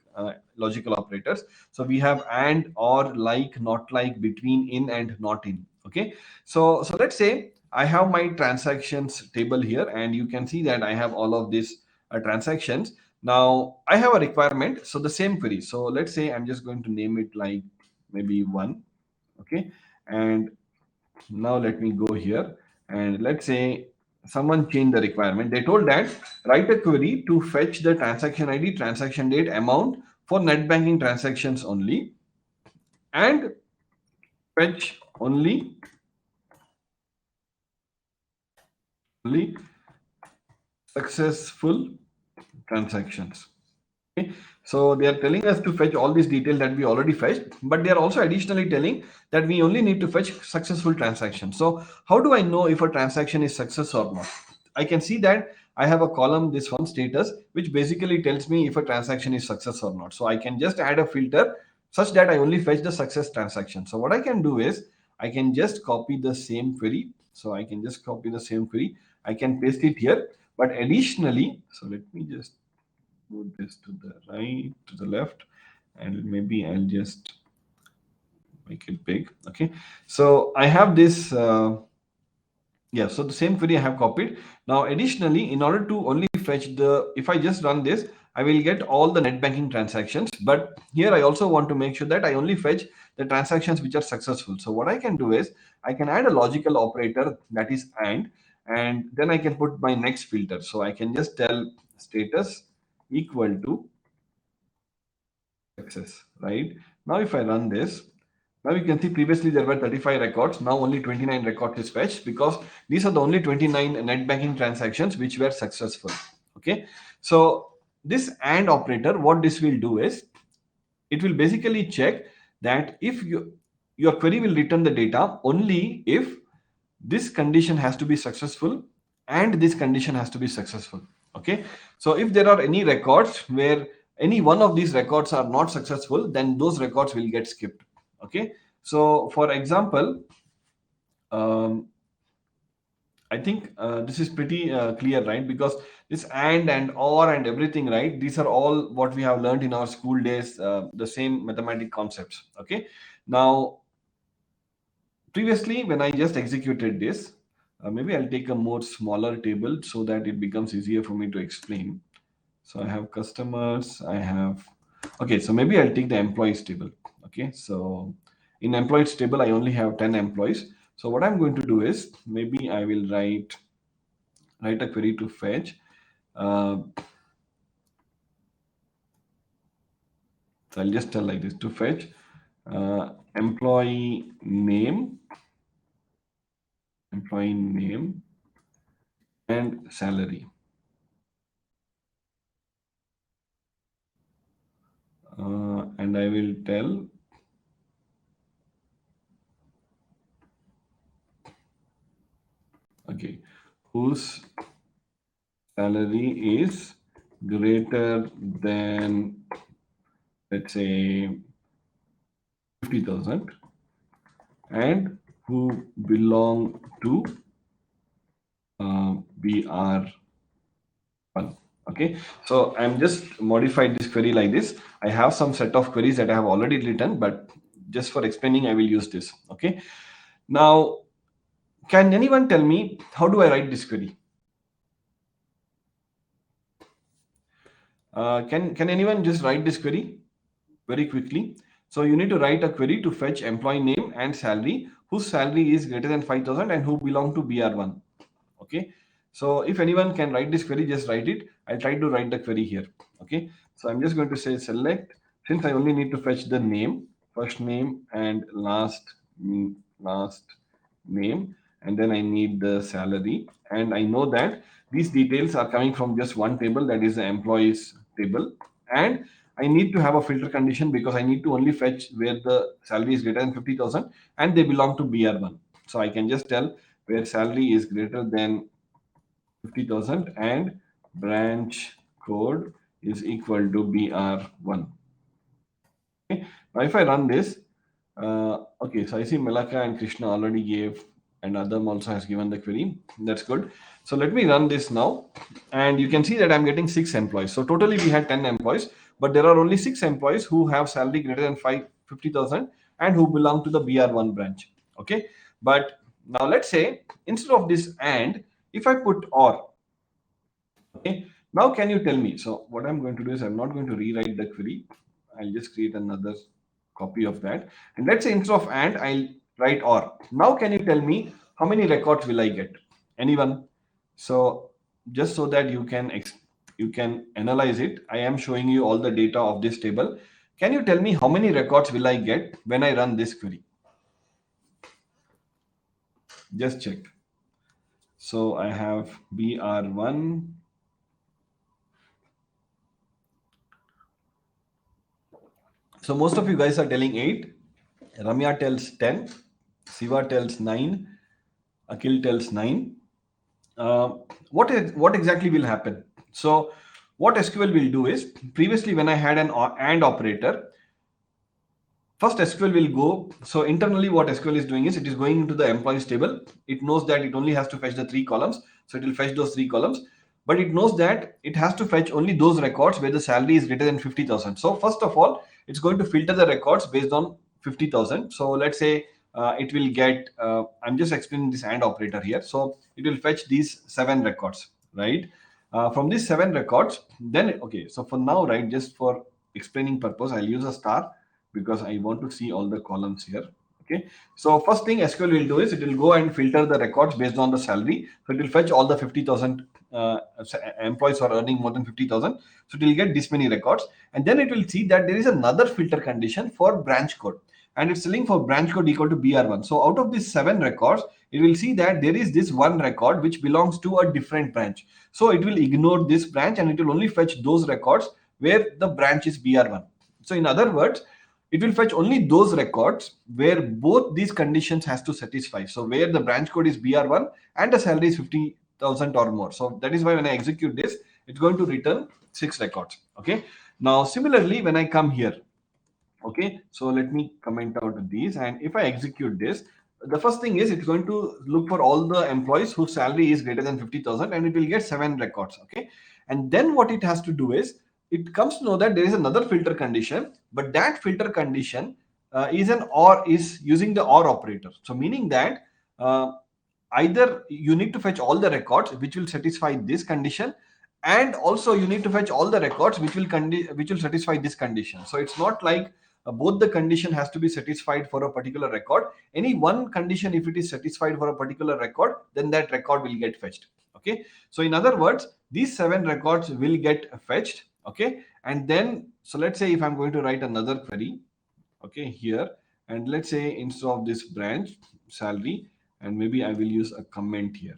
logical operators. So we have and, or, like, not like, between, in, and not in. Okay, so let's say I have my transactions table here, and you can see that I have all of these transactions. Now I have a requirement, so the same query. So let's say I'm just going to name it like maybe one. Okay, and now let me go here, and let's say someone changed the requirement. They told that write a query to fetch the transaction ID, transaction date, amount for net banking transactions only, and fetch only successful transactions. Okay. So they are telling us to fetch all these details that we already fetched, but they are also additionally telling that we only need to fetch successful transactions. So how do I know if a transaction is success or not? I can see that I have a column, this one status, which basically tells me if a transaction is success or not. So I can just add a filter such that I only fetch the success transaction. So what I can do is I can just copy the same query. So I can just copy the same query. I can paste it here, but additionally, so let me just move this to the right, to the left, and maybe I'll just make it big. Okay, so I have this Yeah, so the same query I have copied. Now, additionally, in order to only fetch if I just run this, I will get all the net banking transactions. But here I also want to make sure that I only fetch the transactions which are successful. So what I can do is I can add a logical operator, that is and then I can put my next filter. So I can just tell status equal to success, right? Now, if I run this, now you can see previously there were 35 records. Now only 29 records is fetched because these are the only 29 net banking transactions which were successful. Okay. So this AND operator, what this will do is it will basically check that if your query will return the data only if this condition has to be successful and this condition has to be successful. Okay, so if there are any records where any one of these records are not successful, then those records will get skipped. Okay, so for example, um, I think this is pretty clear, right? Because this and or and everything, right? These are all what we have learned in our school days, the same mathematic concepts. Okay. Now, previously, when I just executed this, maybe I'll take a more smaller table so that it becomes easier for me to explain. So I have customers, I have, okay, so maybe I'll take the employees table. Okay, so in employees table, I only have 10 employees. So what I'm going to do is maybe I will write a query to fetch. Uh, so I'll just tell like this to fetch employee name, and salary. And I will tell, okay, whose salary is greater than, let's say, 50,000 and who belong to BR1. Okay, so I'm just modified this query like this. I have some set of queries that I have already written, but just for explaining, I will use this. Okay, now can anyone tell me how do I write this query? Can anyone just write this query very quickly? So you need to write a query to fetch employee name and salary, whose salary is greater than 5,000 and who belong to BR1. Okay. So if anyone can write this query, just write it. I'll try to write the query here. Okay. So I'm just going to say select, since I only need to fetch the name, first name and last name, and then I need the salary. And I know that these details are coming from just one table, that is the employees table. And I need to have a filter condition because I need to only fetch where the salary is greater than 50,000 and they belong to BR1. So I can just tell where salary is greater than 50,000 and branch code is equal to BR1. Okay. Now, if I run this, okay, so I see Melaka and Krishna already gave, and Adam also has given the query. That's good. So let me run this now, and you can see that I'm getting 6 employees. So totally we had 10 employees, but there are only 6 employees who have salary greater than 50,000 and who belong to the BR1 branch. Okay, but now let's say instead of this and, if I put or, okay, now can you tell me? So what I'm going to do is I'm not going to rewrite the query. I'll just create another copy of that. And let's say instead of and, I'll write or. Now can you tell me how many records will I get? Anyone? So just so that you can analyze it, I am showing you all the data of this table. Can you tell me how many records will I get when I run this query? Just check. So I have BR1. So most of you guys are telling 8. Ramya tells 10. Siva tells 9. Akhil tells 9. Uh, what exactly will happen? So what SQL will do is, previously when I had an AND operator, first SQL will go. So internally what SQL is doing is it is going into the employees table. It knows that it only has to fetch the 3 columns. So it will fetch those 3 columns. But it knows that it has to fetch only those records where the salary is greater than 50,000. So first of all, it's going to filter the records based on 50,000. So let's say it will get, I'm just explaining this AND operator here. So it will fetch these 7 records, right? From these 7 records, then, okay, so for now, right, just for explaining purpose, I'll use a star because I want to see all the columns here. Okay, so first thing SQL will do is it will go and filter the records based on the salary. So it will fetch all the 50,000 employees who are earning more than 50,000. So it will get this many records, and then it will see that there is another filter condition for branch code, and it's telling for branch code equal to BR1. So out of these 7 records, it will see that there is this one record which belongs to a different branch. So it will ignore this branch and it will only fetch those records where the branch is BR1. So in other words, it will fetch only those records where both these conditions has to satisfy. So where the branch code is BR1 and the salary is 50,000 or more. So that is why when I execute this, it's going to return 6 records. Okay. Now similarly, when I come here, okay, so let me comment out these, and if I execute this, the first thing is it's going to look for all the employees whose salary is greater than 50,000, and it will get 7 records. Okay, and then what it has to do is it comes to know that there is another filter condition, but that filter condition is an OR, is using the OR operator. So meaning that uh, either you need to fetch all the records which will satisfy this condition, and also you need to fetch all the records which will satisfy this condition. So it's not like both the condition has to be satisfied for a particular record. Any one condition, if it is satisfied for a particular record, then that record will get fetched. Okay, so in other words, these 7 records will get fetched. Okay, and then, so let's say if I'm going to write another query, okay, here, and let's say instead of this branch salary, and maybe I will use a comment here.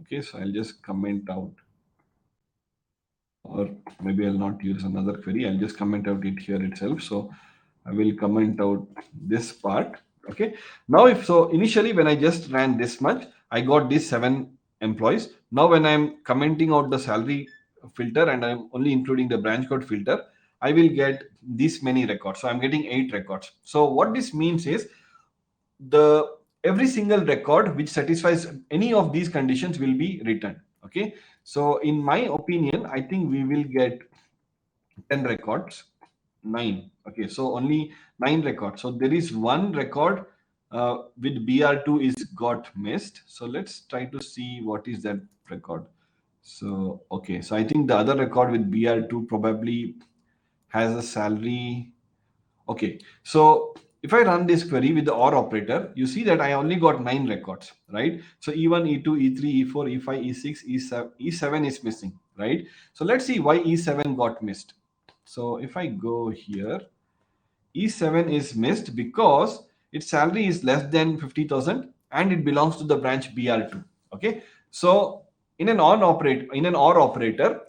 Okay, so I'll just comment out, or maybe I'll not use another query, I'll just comment out it here itself. So I will comment out this part. Okay, now if so, initially when I just ran this much, I got these 7 employees. Now when I'm commenting out the salary filter and I'm only including the branch code filter, I will get this many records. So I'm getting 8 records. So what this means is the every single record which satisfies any of these conditions will be returned. Okay, so in my opinion, I think we will get 10 records. 9. Okay, so only 9 records. So there is one record with BR2 is got missed. So let's try to see what is that record. So okay, so I think the other record with BR2 probably has a salary. Okay, so if I run this query with the OR operator, you see that I only got 9 records, right? So E1, E2, E3, E4, E5, E6, E7, E7 is missing, right? So let's see why E7 got missed. So if I go here, E7 is missed because its salary is less than 50,000 and it belongs to the branch BR2. Okay, so in an OR operator,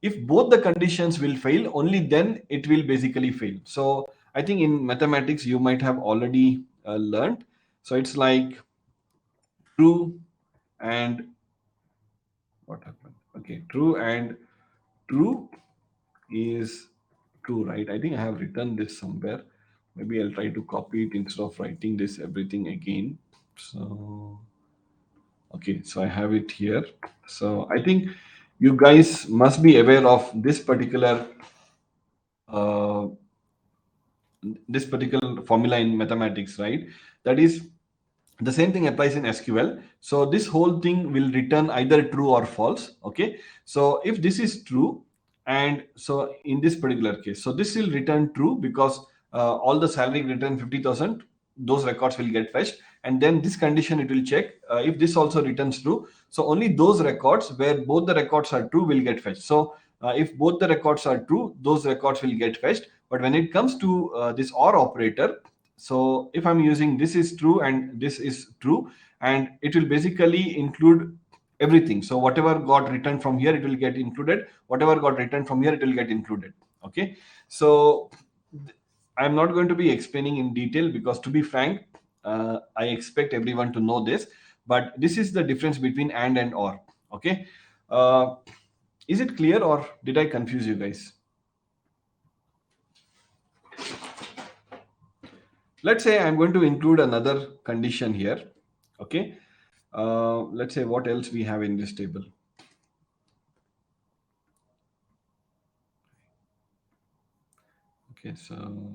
if both the conditions will fail, only then it will basically fail. So I think in mathematics you might have already learned. So it's like true and what happened? Okay, true and true is true, right? I think I have written this somewhere. Maybe I'll try to copy it instead of writing this everything again. So okay, so I have it here. So I think you guys must be aware of uh, this particular formula in mathematics, right? That is, the same thing applies in SQL. So this whole thing will return either true or false. Okay, so if this is true, and so in this particular case, so this will return true because all the salary return 50,000, those records will get fetched, and then this condition it will check if this also returns true. So only those records where both the records are true will get fetched. So if both the records are true, those records will get fetched. But when it comes to this OR operator, so if I'm using this is true and this is true, and it will basically include everything. So whatever got returned from here, it will get included. Whatever got returned from here, it will get included. Okay. So I'm not going to be explaining in detail because, to be frank, I expect everyone to know this. But this is the difference between and or. Okay. Uh, is it clear or did I confuse you guys? Let's say I'm going to include another condition here. Okay, let's say what else we have in this table. Okay, so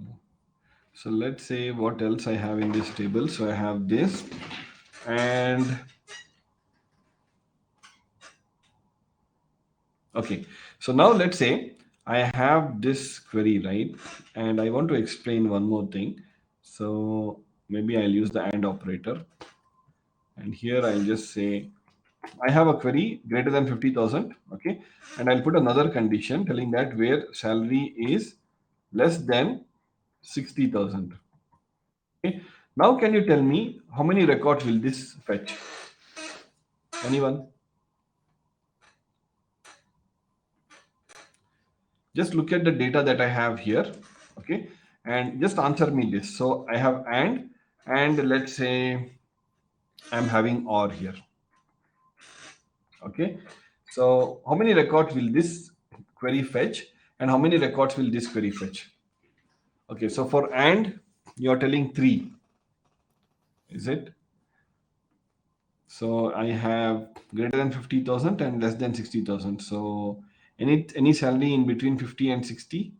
So let's say what else I have in this table. So I have this, and okay. So now let's say I have this query, right? And I want to explain one more thing. So maybe I'll use the AND operator. And here I'll just say I have a query greater than 50,000. Okay. And I'll put another condition telling that where salary is less than 60,000. Okay. Now, can you tell me how many records will this fetch? Anyone? Just look at the data that I have here. Okay. And just answer me this. So I have and let's say I'm having or here. Okay. So how many records will this query fetch? And how many records will this query fetch? Okay. So for and, you're telling three. Is it? So I have greater than 50,000 and less than 60,000. So any salary in between 50 and 60?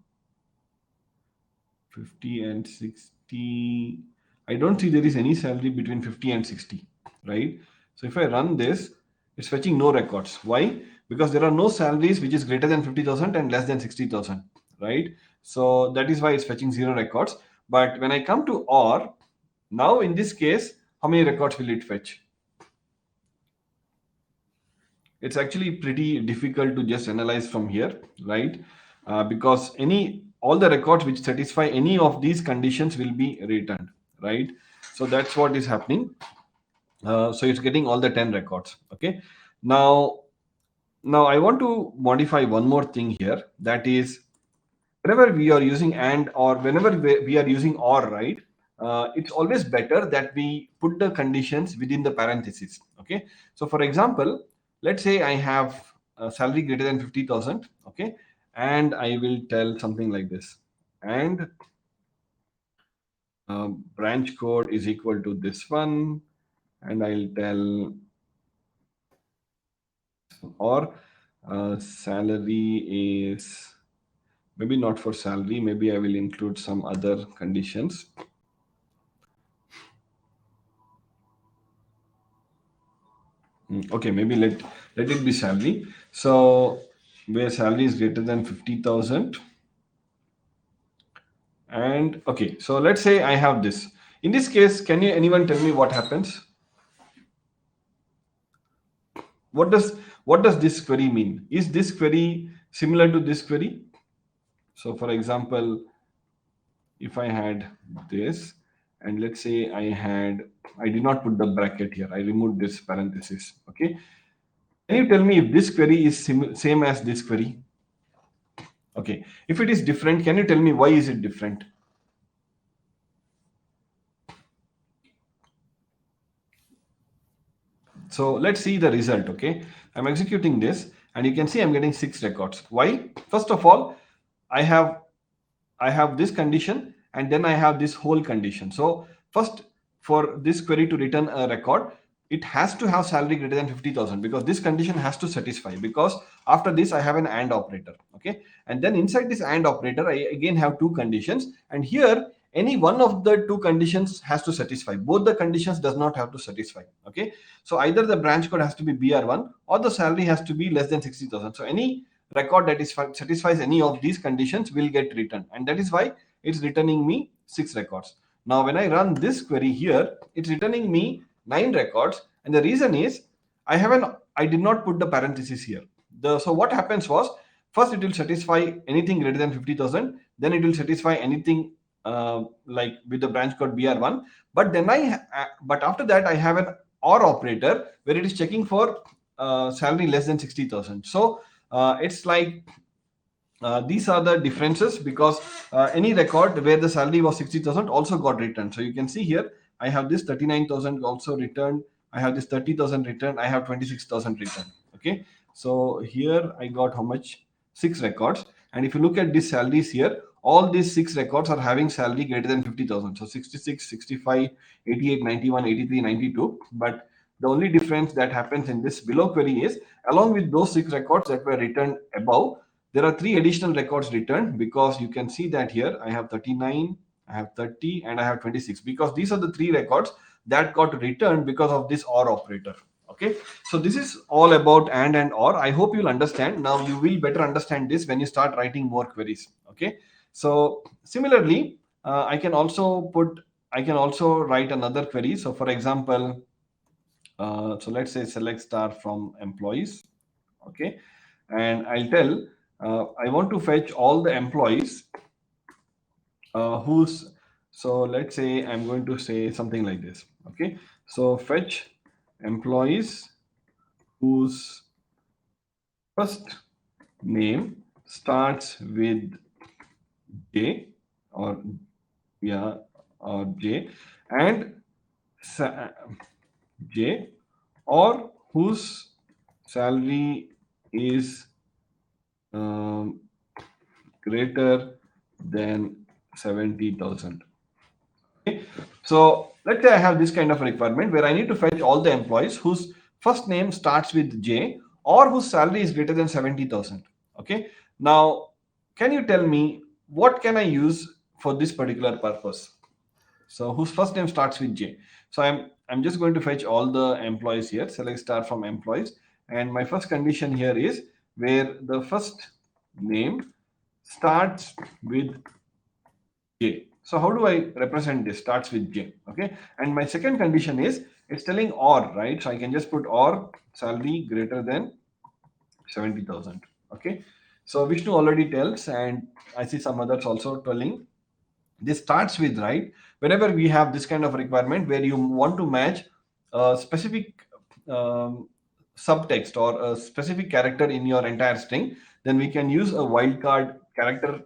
50 and 60. I don't see there is any salary between 50 and 60, right? So if I run this, it's fetching no records. Why? Because there are no salaries which is greater than 50,000 and less than 60,000, right? So that is why it's fetching zero records. But when I come to OR, now in this case, how many records will it fetch? It's actually pretty difficult to just analyze from here, right? Because any all the records which satisfy any of these conditions will be returned, right? So that's what is happening. So it's getting all the 10 records. Okay. Now, now I want to modify one more thing here. That is, whenever we are using and or whenever we are using or, right, it's always better that we put the conditions within the parentheses. Okay. So for example, let's say I have a salary greater than 50,000. Okay. And I will tell something like this, and branch code is equal to this one, and I'll tell or salary is, maybe not for salary, maybe I will include some other conditions. Okay, maybe let it be salary. So where salary is greater than 50,000, and okay, so let's say I have this. In this case, can you anyone tell me what happens? What does what does this query mean? Is this query similar to this query? So for example, if I had this, and let's say I did not put the bracket here, I removed this parenthesis. Okay, can you tell me if this query is same as this query? Okay, if it is different, can you tell me why is it different? So let's see the result. Okay, I'm executing this, and you can see I'm getting 6 records. Why? First of all, I have I have this condition, and then I have this whole condition. So first, for this query to return a record, it has to have salary greater than 50,000, because this condition has to satisfy, because after this I have an AND operator. Okay. And then inside this AND operator, I again have two conditions, and here any one of the two conditions has to satisfy. Both the conditions does not have to satisfy. Okay. So either the branch code has to be BR1 or the salary has to be less than 60,000. So any record that is satisfies any of these conditions will get returned, and that is why it's returning me 6 records. Now when I run this query here, it's returning me 9 records, and the reason is I did not put the parenthesis here. So what happens was, first it will satisfy anything greater than 50,000, then it will satisfy anything like with the branch code BR1, but then but after that I have an OR operator where it is checking for salary less than 60,000. So it's like these are the differences, because any record where the salary was 60,000 also got returned. So you can see here I have this 39,000 also returned, I have this 30,000 returned, I have 26,000 returned. Okay, so here I got how much? 6 records. And if you look at these salaries here, all these 6 records are having salary greater than 50,000. So 66, 65, 88, 91, 83, 92. But the only difference that happens in this below query is, along with those 6 records that were returned above, there are 3 additional records returned, because you can see that here I have 39, I have 30, and I have 26, because these are the three records that got returned because of this OR operator. Okay, so this is all about and or. I hope you'll understand. Now you will better understand this when you start writing more queries. Okay, so similarly, I can also write another query. So for example, so let's say select star from employees. Okay, and I'll tell I want to fetch all the employees whose, so let's say I'm going to say something like this. Okay, so fetch employees whose first name starts with J, or yeah, or J, and sa- J, or whose salary is um, greater than 70,000. Okay. So let's say I have this kind of a requirement where I need to fetch all the employees whose first name starts with J or whose salary is greater than 70,000. Okay. Now, can you tell me what can I use for this particular purpose? So whose first name starts with J. So I'm just going to fetch all the employees here, select star from employees. And my first condition here is where the first name starts with J. So how do I represent this? Starts with J. Okay. And my second condition is it's telling or, right? So I can just put or salary greater than 70,000. Okay. So Vishnu already tells, and I see some others also telling this starts with, right? Whenever we have this kind of requirement where you want to match a specific um, subtext or a specific character in your entire string, then we can use a wildcard character,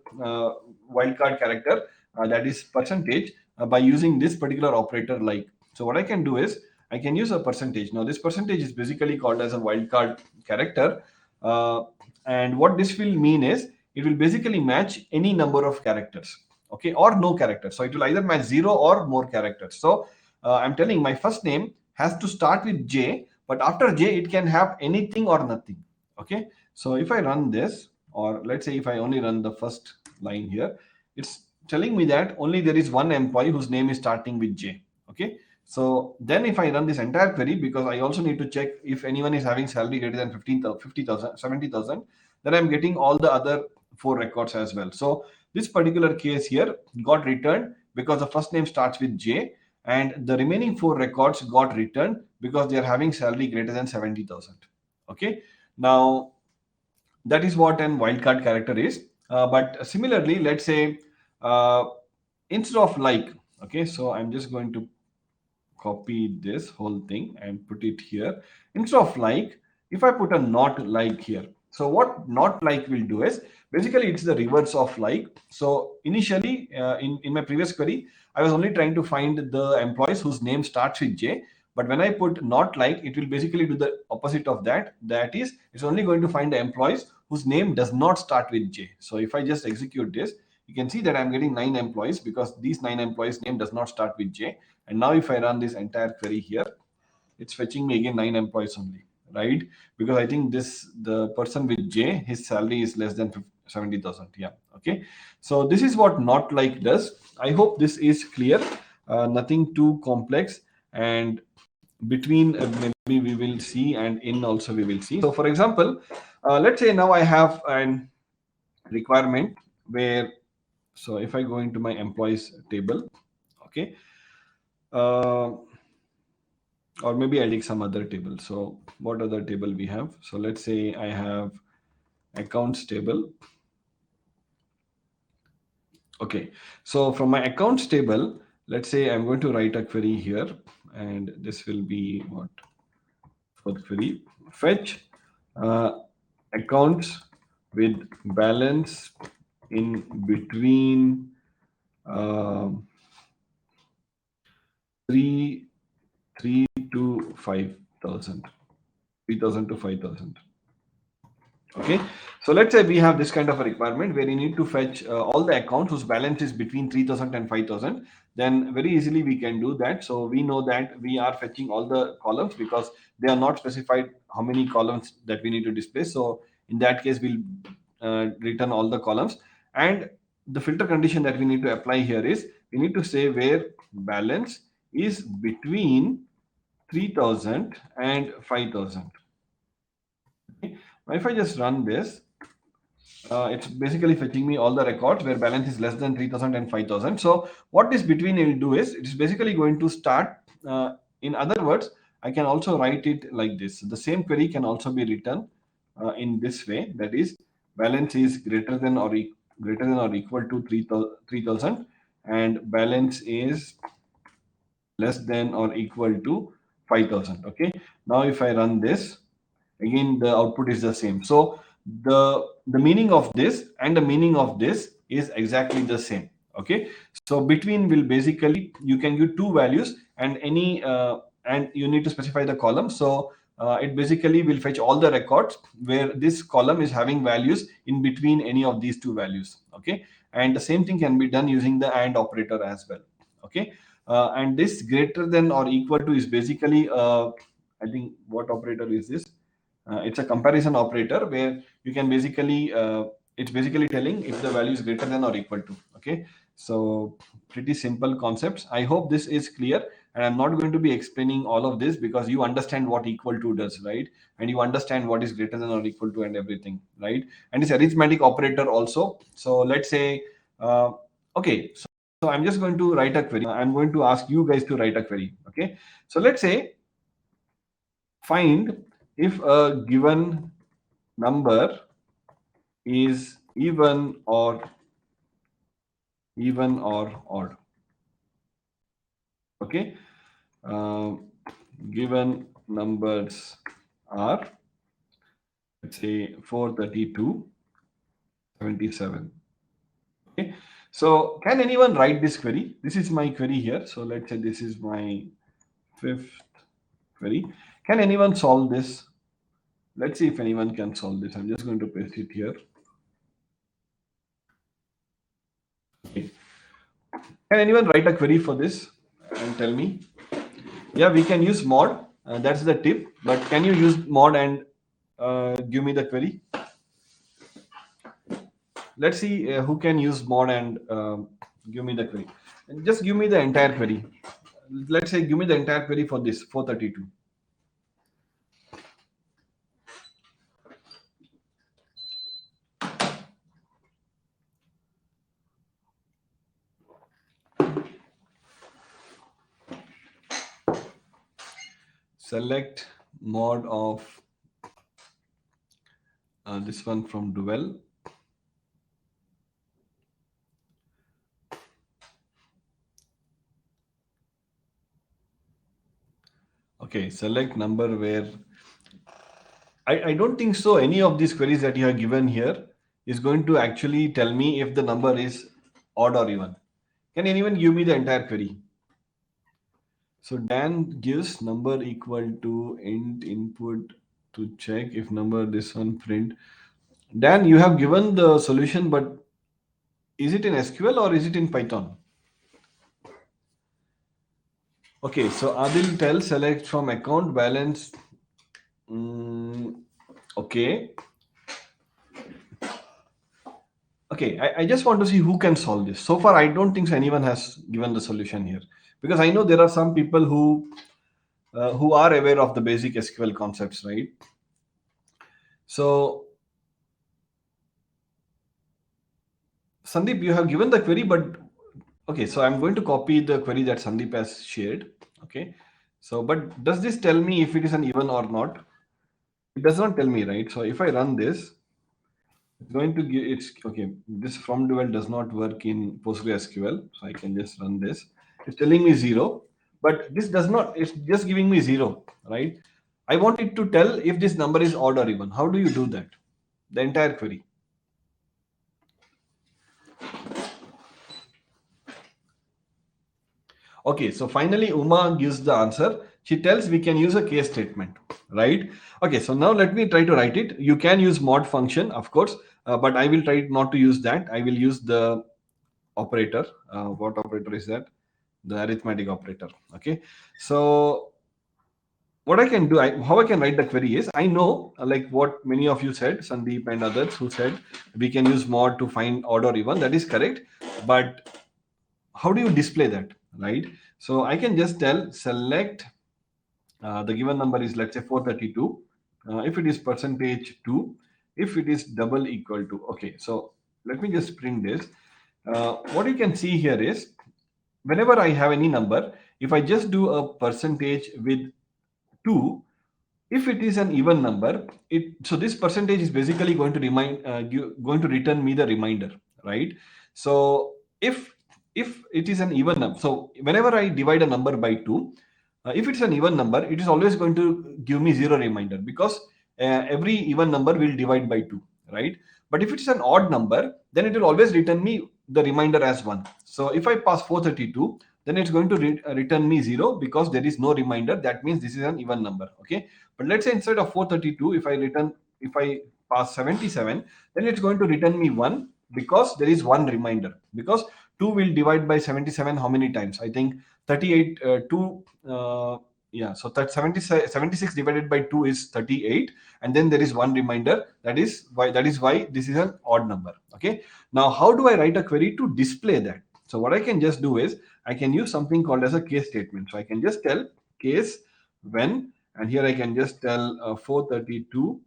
that is percentage, by using this particular operator. Like, so what I can do is I can use a percentage. Now this percentage is basically called as a wildcard character, uh, and what this will mean is it will basically match any number of characters, okay, or no characters. So it will either match zero or more characters. So I'm telling my first name has to start with J, but after J it can have anything or nothing. Okay, so if I run this, or let's say if I only run the first line here, it's telling me that only there is one employee whose name is starting with J. Okay, so then if I run this entire query, because I also need to check if anyone is having salary greater than 50,000, 70,000, then I'm getting all the other four records as well. So this particular case here got returned because the first name starts with J, and the remaining four records got returned because they are having salary greater than 70,000. Okay. Now that is what an wildcard character is. But similarly, let's say uh, instead of like, okay, so I'm just going to copy this whole thing and put it here. Instead of like, if I put a not like here, so what not like will do is basically it's the reverse of like. So initially in my previous query, I was only trying to find the employees whose name starts with J. But when I put not like, it will basically do the opposite of that. That is, it's only going to find the employees whose name does not start with J. So if I just execute this, you can see that I'm getting 9 employees because these 9 employees name does not start with J. And now if I run this entire query here, it's fetching me again 9 employees only, right? Because I think the person with J, his salary is less than 70,000. Yeah. Okay. So this is what not like does. I hope this is clear. Nothing too complex. And between maybe we will see, and in also we will see. So for example, let's say now I have an requirement where, so if I go into my employees table, okay, uh, or maybe I'll take some other table. So what other table we have? So let's say I have accounts table. Okay, so from my accounts table, let's say I'm going to write a query here, and this will be what for the query: fetch uh, accounts with balance in between um three three to 5,000, 3,000 to 5,000. Okay, so let's say we have this kind of a requirement where you need to fetch all the accounts whose balance is between 3,000 and 5,000. Then very easily we can do that. So we know that we are fetching all the columns because they are not specified how many columns that we need to display. So in that case, we'll return all the columns. And the filter condition that we need to apply here is we need to say where balance is between 3000 and 5000. Okay. Now if I just run this, it's basically fetching me all the records where balance is less than 3000 and 5000. So what this between will do is it is basically going to start. In other words, I can also write it like this. The same query can also be written in this way. That is, balance is greater than or equal to 3000, and balance is less than or equal to 5000. Okay. Now if I run this, again the output is the same. So the meaning of this and the meaning of this is exactly the same. Okay. So between will basically, you can give two values and any and you need to specify the column. So it basically will fetch all the records where this column is having values in between any of these two values. Okay. And the same thing can be done using the AND operator as well. Okay. And this greater than or equal to is basically I think, what operator is this? It's a comparison operator where you can basically it's basically telling if the value is greater than or equal to. Okay. So pretty simple concepts. I hope this is clear, and I'm not going to be explaining all of this because you understand what equal to does, right? And you understand what is greater than or equal to and everything, right? And it's arithmetic operator also. So let's say okay, so I'm just going to write a query. I'm going to ask you guys to write a query. Okay. So let's say find if a given number is even or odd. Okay. uh, Given numbers are, let's say, 432, 77. Okay. So can anyone write this query? This is my query here. So let's say this is my fifth query. Can anyone solve this? Let's see if anyone can solve this. I'm just going to paste it here. Okay. Can anyone write a query for this and tell me? Yeah, we can use mod. That's the tip. But can you use mod and give me the query? Let's see who can use mod and give me the query. And just give me the entire query. Let's say give me the entire query for this 432. Select mod of this one from dual. Okay, select number where I don't think so. Any of these queries that you have given here is going to actually tell me if the number is odd or even. Can anyone give me the entire query? So Dan gives number equal to int input to check if number this one print. Dan, you have given the solution, but is it in SQL or is it in Python? Okay, so Adil tell select from account balance. Okay. Okay, I just want to see who can solve this. So far, I don't think so anyone has given the solution here, because I know there are some people who are aware of the basic SQL concepts, right? So Sandeep, you have given the query, but okay, so I'm going to copy the query that Sandeep has shared. Okay, so but does this tell me if it is an even or not? It does not tell me, right? So if I run this, it's going to give it's okay. This from dual does not work in PostgreSQL, so I can just run this. It's telling me 0, but this does not. It's just giving me 0, right? I want it to tell if this number is odd or even. How do you do that? The entire query. Okay, so finally Uma gives the answer. She tells we can use a case statement, right? Okay, so now let me try to write it. You can use mod function, of course, but I will try not to use that. I will use the operator. What operator is that? The arithmetic operator. Okay, so what I can do, how I can write the query is, I know like what many of you said, Sandeep and others who said we can use mod to find odd or even. That is correct, but how do you display that, right? So I can just tell select the given number is, let's say, 432. If it is percentage 2, if it is double equal to, okay, so let me just print this. What you can see here is whenever I have any number, if I just do a percentage with 2, if it is an even number, it so this percentage is basically going to going to return me the reminder, right? So if it is an even number, so whenever I divide a number by 2, if it's an even number, it is always going to give me zero reminder, because every even number will divide by 2, right? But if it's an odd number, then it will always return me the reminder as 1. So if I pass 432, then it's going to return me 0, because there is no reminder. That means this is an even number. Okay, but let's say instead of 432, if I pass 77, then it's going to return me 1, because there is one reminder. Because 2 will divide by 77 how many times? I think 38. 2. Yeah, so that 76 divided by 2 is 38, and then there is one reminder. That is why this is an odd number. Okay, now how do I write a query to display that? So what I can just do is I can use something called as a case statement. So I can just tell case when, and here I can just tell 432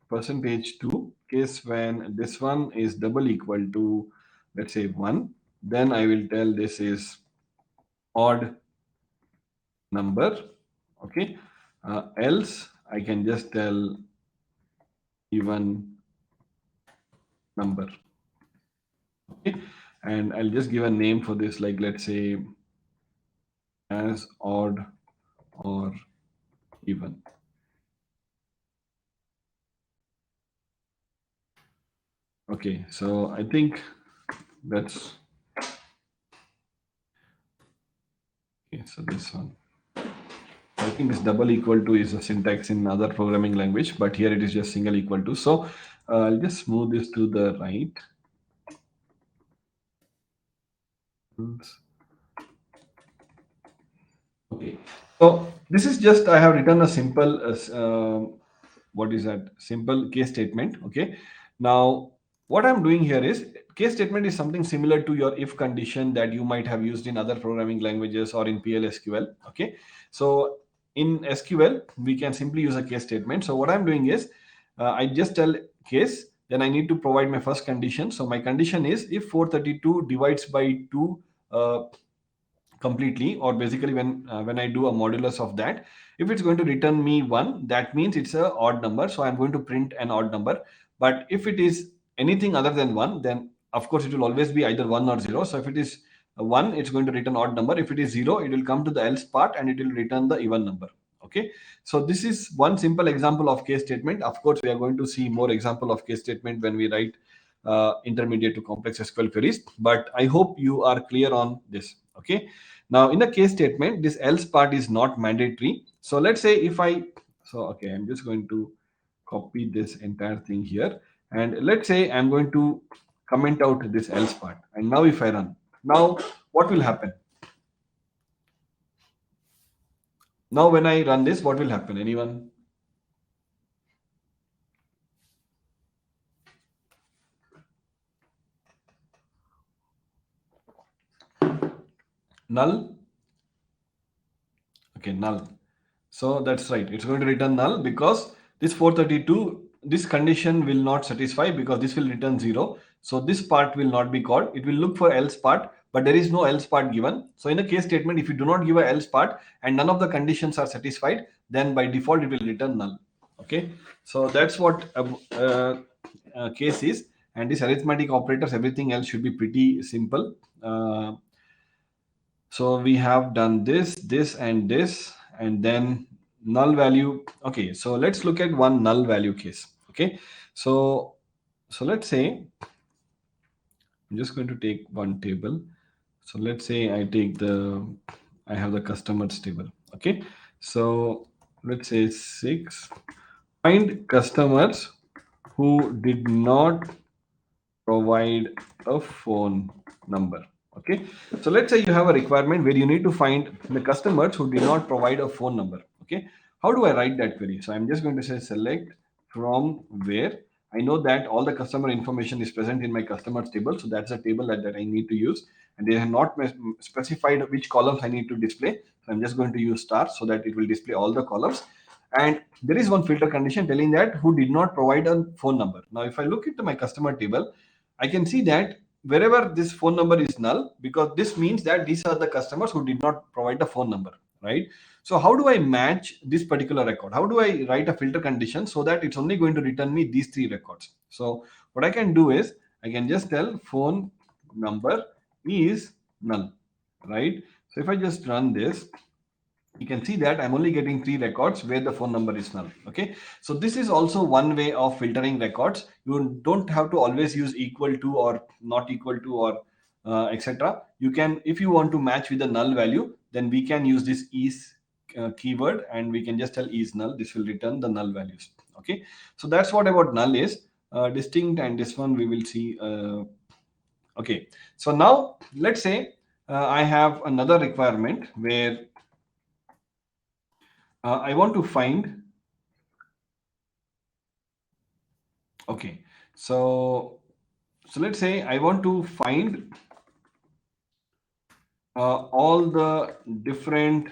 percentage 2, case when this one is double equal to, let's say, 1. Then I will tell this is odd number. Okay, else I can just tell even number. Okay, and I'll just give a name for this, like, let's say, as odd or even. Okay, so I think that's okay. So this one, I think this double equal to is a syntax in other programming language, but here it is just single equal to. So I'll just move this to the right. Oops. Okay, so this is just, I have written a simple what is that, simple case statement. Okay, now what I'm doing here is, case statement is something similar to your if condition that you might have used in other programming languages or in PL/SQL. Okay, so in SQL we can simply use a case statement. So what I'm doing is, I just tell case, then I need to provide my first condition. So my condition is if 432 divides by 2 completely, or basically when I do a modulus of that, if it's going to return me 1, that means it's a odd number, so I'm going to print an odd number. But if it is anything other than 1, then of course it will always be either 1 or 0. So if it is 1, it's going to return odd number. If it is 0, it will come to the else part and it will return the even number. Okay, so this is one simple example of case statement. Of course, we are going to see more example of case statement when we write intermediate to complex SQL queries, but I hope you are clear on this. Okay, now in the case statement, this else part is not mandatory. So let's say if I, so okay, I'm just going to copy this entire thing here, and let's say I'm going to comment out this else part. And now if I run, now what will happen? Now when I run this, what will happen? Anyone? Null? Okay, null. So that's right. It's going to return null, because this 432, this condition will not satisfy, because this will return 0. So this part will not be called. It will look for else part, but there is no else part given. So in a case statement, if you do not give a else part and none of the conditions are satisfied, then by default it will return null. Okay. So that's what case is. And this arithmetic operators, everything else should be pretty simple. So we have done this, and then null value. Okay, so let's look at one null value case. Okay, so let's say I'm just going to take one table. So let's say I have the customers table. Okay, so let's say 6. Find customers who did not provide a phone number. Okay, so let's say you have a requirement where you need to find the customers who did not provide a phone number. Okay, how do I write that query? So I'm just going to say select from where I know that all the customer information is present in my customers table. So that's a table that I need to use. And they have not specified which columns I need to display. So I'm just going to use star so that it will display all the columns. And there is one filter condition telling that who did not provide a phone number. Now, if I look into my customer table, I can see that wherever this phone number is null, because this means that these are the customers who did not provide the phone number, right? So how do I match this particular record? How do I write a filter condition so that it's only going to return me these three records? So what I can do is I can just tell phone number is null, right? So if I just run this, you can see that I'm only getting three records where the phone number is null. Okay, so this is also one way of filtering records. You don't have to always use equal to or not equal to or etc. You can, if you want to match with a null value, then we can use this is keyword and we can just tell is null. This will return the null values. Okay, so that's what about null is. Distinct, and this one we will see. Okay, so now let's say I have another requirement where I want to find. Okay, so let's say I want to find all the different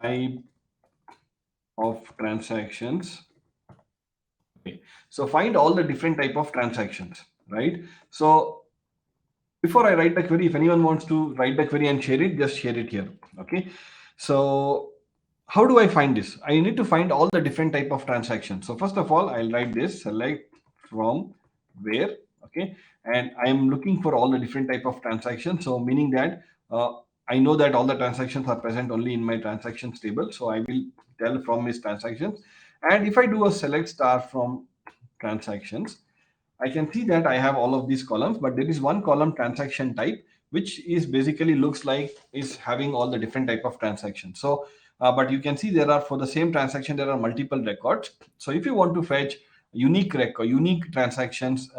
type of transactions. Okay, so find all the different type of transactions, right? So before I write the query, if anyone wants to write the query and share it, just share it here. Okay, so how do I find this? I need to find all the different type of transactions. So first of all, I'll write this select from where. Okay, and I'm looking for all the different type of transactions. So meaning that I know that all the transactions are present only in my transactions table. So I will tell from these transactions. And if I do a select star from transactions, I can see that I have all of these columns, but there is one column transaction type, which is basically looks like is having all the different type of transactions. So, but you can see there are for the same transaction, there are multiple records. So if you want to fetch unique record, unique transactions,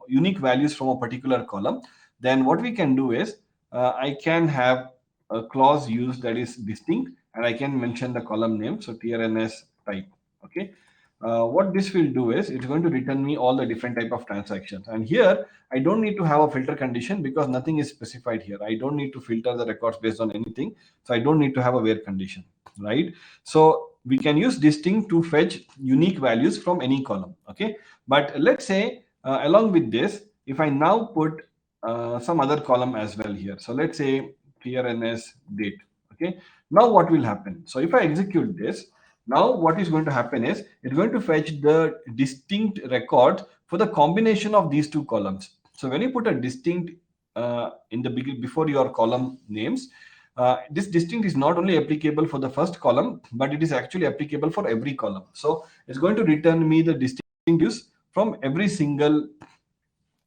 unique values from a particular column, then what we can do is I can have a clause used that is distinct, and I can mention the column name. So trns type. Okay, what this will do is it's going to return me all the different type of transactions. And here I don't need to have a filter condition because nothing is specified here. I don't need to filter the records based on anything. So I don't need to have a where condition, right? So we can use distinct to fetch unique values from any column. Okay, but let's say along with this, if I now put some other column as well here. So let's say trns date. Okay, now what will happen? So if I execute this, now what is going to happen is it's going to fetch the distinct record for the combination of these two columns. So when you put a distinct in the beginning before your column names, this distinct is not only applicable for the first column, but it is actually applicable for every column. So it's going to return me the distinct use from every single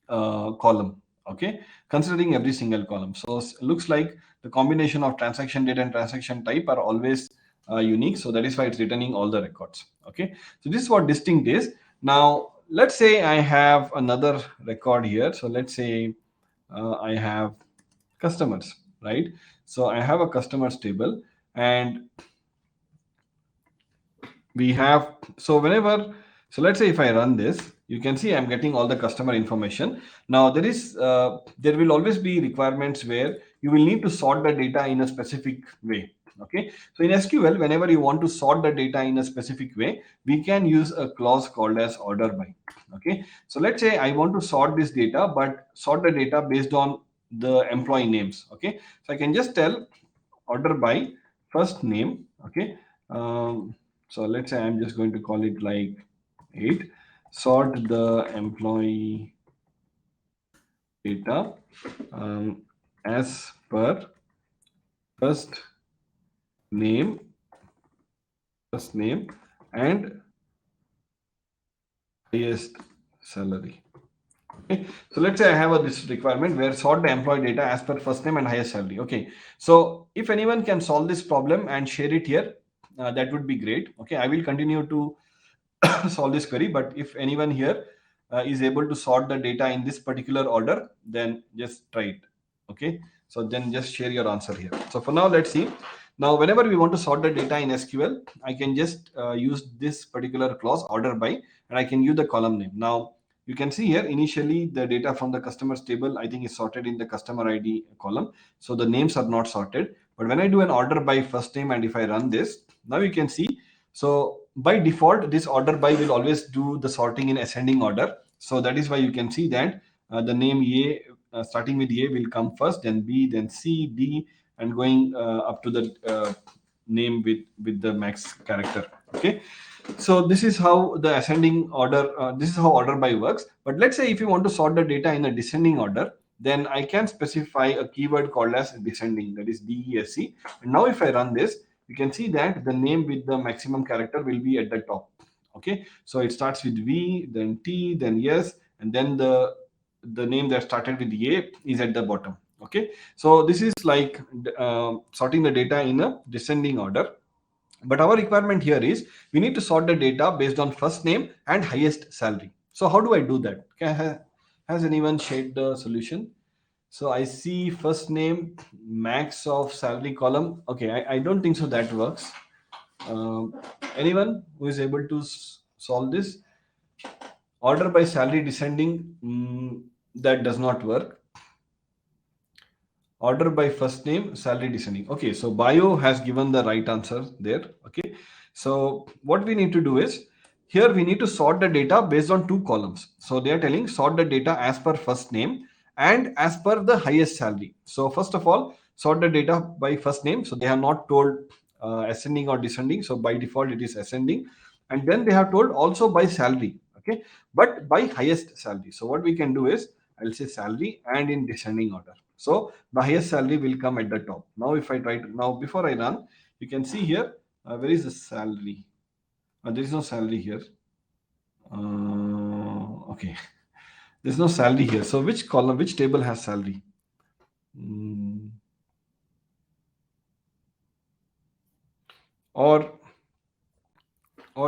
column. Okay, considering every single column. So looks like the combination of transaction date and transaction type are always unique. So that is why it's returning all the records. Okay, so this is what distinct is. Now let's say I have another record here. So let's say I have customers, right? So I have a customers table, and we have, so whenever, so let's say if I run this, you can see I'm getting all the customer information. Now there will always be requirements where you will need to sort the data in a specific way. Okay, so in SQL, whenever you want to sort the data in a specific way, we can use a clause called as order by. Okay, so let's say I want to sort this data, but sort the data based on the employee names. Okay, so I can just tell order by first name. Okay, so let's say I'm just going to call it like 8. Sort the employee data as per first name, and highest salary. Okay, so let's say I have this requirement where sort the employee data as per first name and highest salary. Okay, so if anyone can solve this problem and share it here, that would be great. Okay, I will continue to solve this query, but if anyone here is able to sort the data in this particular order, then just try it. Okay, so then just share your answer here. So for now, let's see. Now, whenever we want to sort the data in SQL, I can just use this particular clause order by, and I can use the column name. Now, you can see here initially the data from the customers table, I think, is sorted in the customer ID column. So the names are not sorted. But when I do an order by first name and if I run this, now you can see. So by default, this order by will always do the sorting in ascending order. So that is why you can see that the name A, starting with A, will come first, then B, then C, D, and going up to the name with the max character. Okay, so this is how the ascending order, this is how order by works. But let's say if you want to sort the data in a descending order, then I can specify a keyword called as descending, that is DESC. And now if I run this, you can see that the name with the maximum character will be at the top. Okay, so it starts with V, then T, then S, and then the name that started with A is at the bottom. Okay, so this is like sorting the data in a descending order. But our requirement here is we need to sort the data based on first name and highest salary. So how do I do that? Has anyone shared the solution? So I see first name, max of salary column. Okay, I don't think so that works. Um, Anyone who is able to solve this? Order by salary descending, that does not work. Order by first name, salary descending. Okay, so bio has given the right answer there. Okay, so what we need to do is, here we need to sort the data based on two columns. So they are telling sort the data as per first name and as per the highest salary. So first of all, sort the data by first name. So they have not told ascending or descending. So by default it is ascending. And then they have told also by salary. Okay, but by highest salary. So what we can do is, I'll say salary and in descending order. So the highest salary will come at the top. Now if I try to, now before I run, you can see here, where is the salary? There is no salary here. Okay, there's no salary here. So which column, which table has salary? Mm, or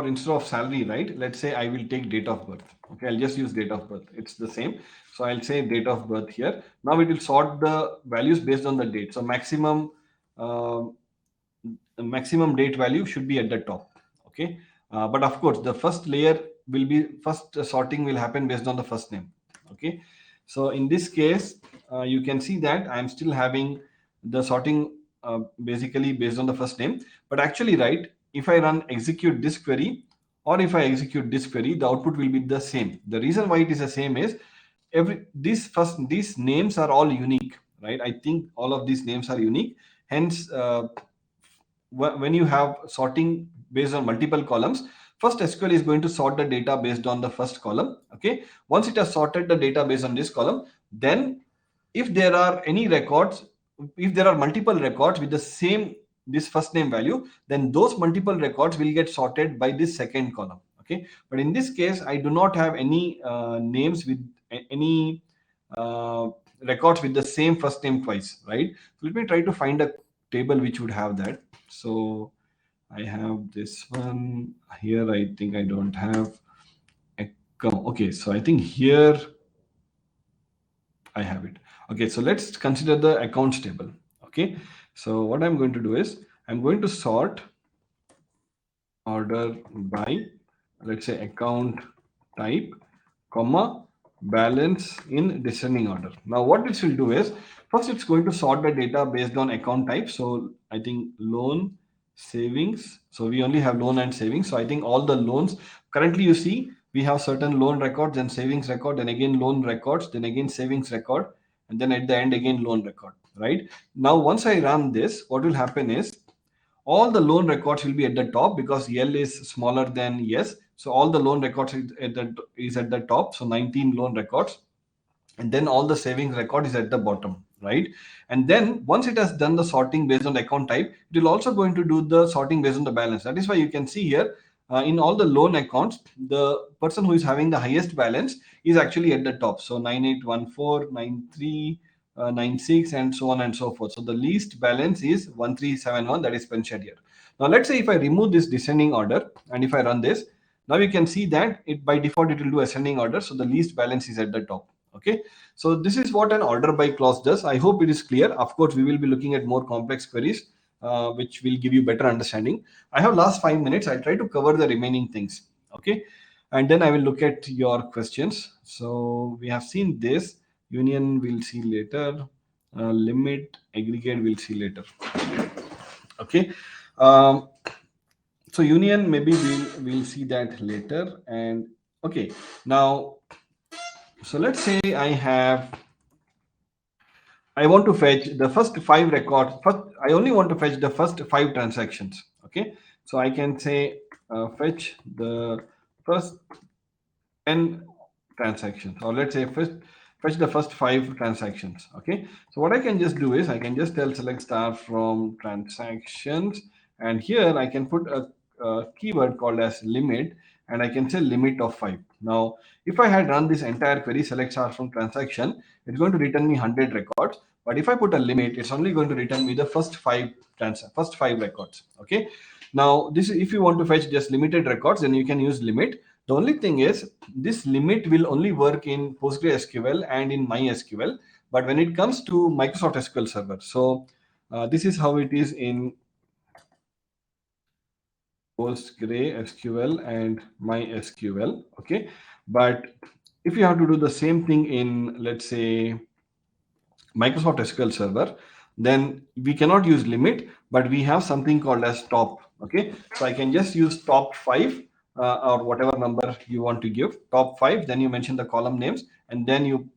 instead of salary, right, let's say I will take date of birth. Okay, I'll just use date of birth, it's the same. So I'll say date of birth here. Now it will sort the values based on the date. So uh, maximum date value should be at the top. Okay, but of course the first layer will be, first sorting will happen based on the first name. Okay, so in this case, you can see that I'm still having the sorting basically based on the first name. But actually, right, if I run execute this query, or if I execute this query, the output will be the same. The reason why it is the same is, these names are all unique, right? I think all of these names are unique. Hence, when you have sorting based on multiple columns, first SQL is going to sort the data based on the first column. Okay, once it has sorted the data based on this column, then if there are any records, if there are multiple records with the same this first name value, then those multiple records will get sorted by this second column. Okay, but in this case I do not have any names with any uh, records with the same first name twice, right? So let me try to find a table which would have that. So I have this one here. I think I don't have account. Okay, so I think here I have it. Okay, so let's consider the accounts table. Okay, so what I'm going to do is, I'm going to sort order by, let's say, account type, comma, balance in descending order. Now what this will do is, first it's going to sort the data based on account type. So I think loan, savings. So we only have loan and savings. So I think all the loans, currently you see we have certain loan records and savings record, then again loan records, then again savings record, and then at the end again loan record, right? Now once I run this, what will happen is, all the loan records will be at the top because L is smaller than S. So all the loan records is at the top. So 19 loan records. And then all the savings record is at the bottom, right? And then once it has done the sorting based on the account type, it will also going to do the sorting based on the balance. That is why you can see here, in all the loan accounts, the person who is having the highest balance is actually at the top. So 9814, 93, 96, and so on and so forth. So the least balance is 1371, that is pension here. Now let's say if I remove this descending order and if I run this, now you can see that it by default it will do ascending order. So the least balance is at the top. Okay, so this is what an order by clause does. I hope it is clear. Of course, we will be looking at more complex queries which will give you better understanding. I have last 5 minutes. I'll try to cover the remaining things. Okay. And then I will look at your questions. So we have seen this. Union we'll see later. Limit, aggregate we'll see later. Okay. Um, so union maybe we'll see that later. And okay, now so let's say I want to fetch the first 5 records. First, I only want to fetch the first 5 transactions. Okay, so I can say fetch the first 10 transactions, or let's say first fetch the first 5 transactions. Okay, so what I can just do is I can just tell select star from transactions, and here I can put a keyword called as limit, and I can say limit of 5. Now if I had run this entire query select star from transaction, it's going to return me 100 records. But if I put a limit, it's only going to return me the first five records. Okay, now this if you want to fetch just limited records, then you can use limit. The only thing is this limit will only work in PostgreSQL and in MySQL, but when it comes to Microsoft SQL Server, so this is how it is in PostgreSQL and MySQL. Okay, but if you have to do the same thing in, let's say, Microsoft SQL Server, then we cannot use limit, but we have something called as top. Okay, so I can just use top 5 or whatever number you want to give, top 5, then you mention the column names, and then you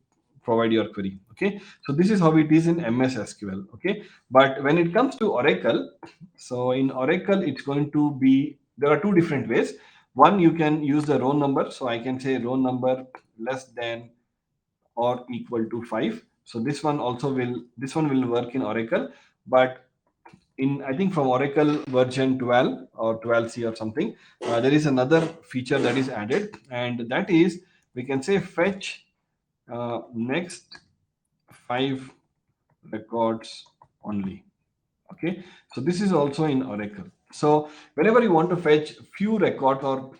provide your query. Okay, so this is how it is in MS SQL. Okay, but when it comes to Oracle, so in Oracle, it's going to be, there are two different ways. One, you can use the row number. So I can say row number less than or equal to 5. So this one will work in Oracle, but in, I think, from Oracle version 12 or 12c or something, there is another feature that is added, and that is we can say fetch next 5 records only. Okay, so this is also in Oracle. So whenever you want to fetch few records or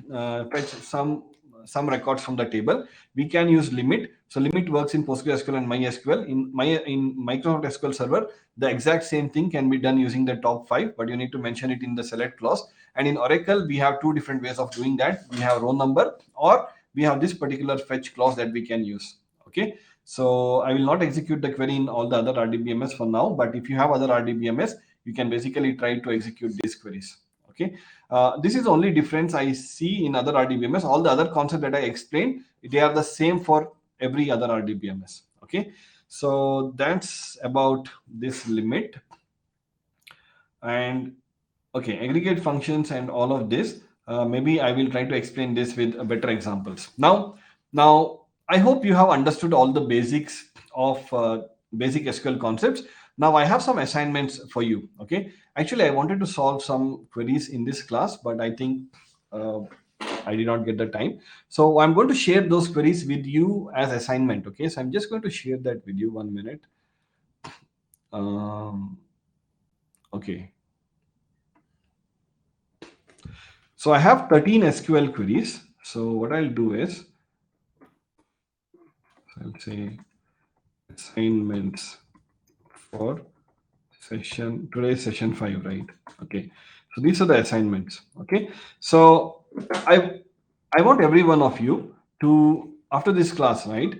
fetch some records from the table, we can use limit. So limit works in PostgreSQL and MySQL. In Microsoft SQL Server, the exact same thing can be done using the top 5, but you need to mention it in the select clause. And in Oracle, we have two different ways of doing that. We have row number, or we have this particular fetch clause that we can use. Okay, so I will not execute the query in all the other RDBMS for now, but if you have other RDBMS, you can basically try to execute these queries. Okay, this is the only difference I see in other RDBMS. All the other concepts that I explained, they are the same for every other RDBMS. Okay, so that's about this limit. And okay, aggregate functions and all of this, maybe I will try to explain this with better examples. Now I hope you have understood all the basics of basic SQL concepts. Now I have some assignments for you. Okay, actually I wanted to solve some queries in this class, but I think uh, I did not get the time. So I'm going to share those queries with you as assignment. Okay, so I'm just going to share that with you. 1 minute. um, okay, so I have 13 SQL queries. So what I'll do is I'll say assignments for session 5, right? Okay, so these are the assignments. Okay, so i I want every one of you to, after this class, right,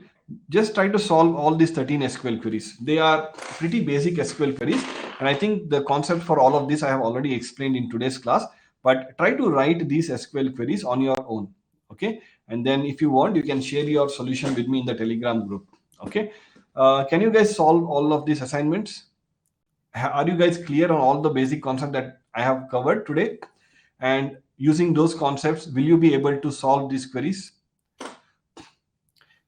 just try to solve all these 13 SQL queries. They are pretty basic SQL queries, and I think the concept for all of this I have already explained in today's class. But try to write these SQL queries on your own. Okay, and then if you want, you can share your solution with me in the Telegram group. Okay, can you guys solve all of these assignments? Are you guys clear on all the basic concepts that I have covered today? And using those concepts, will you be able to solve these queries?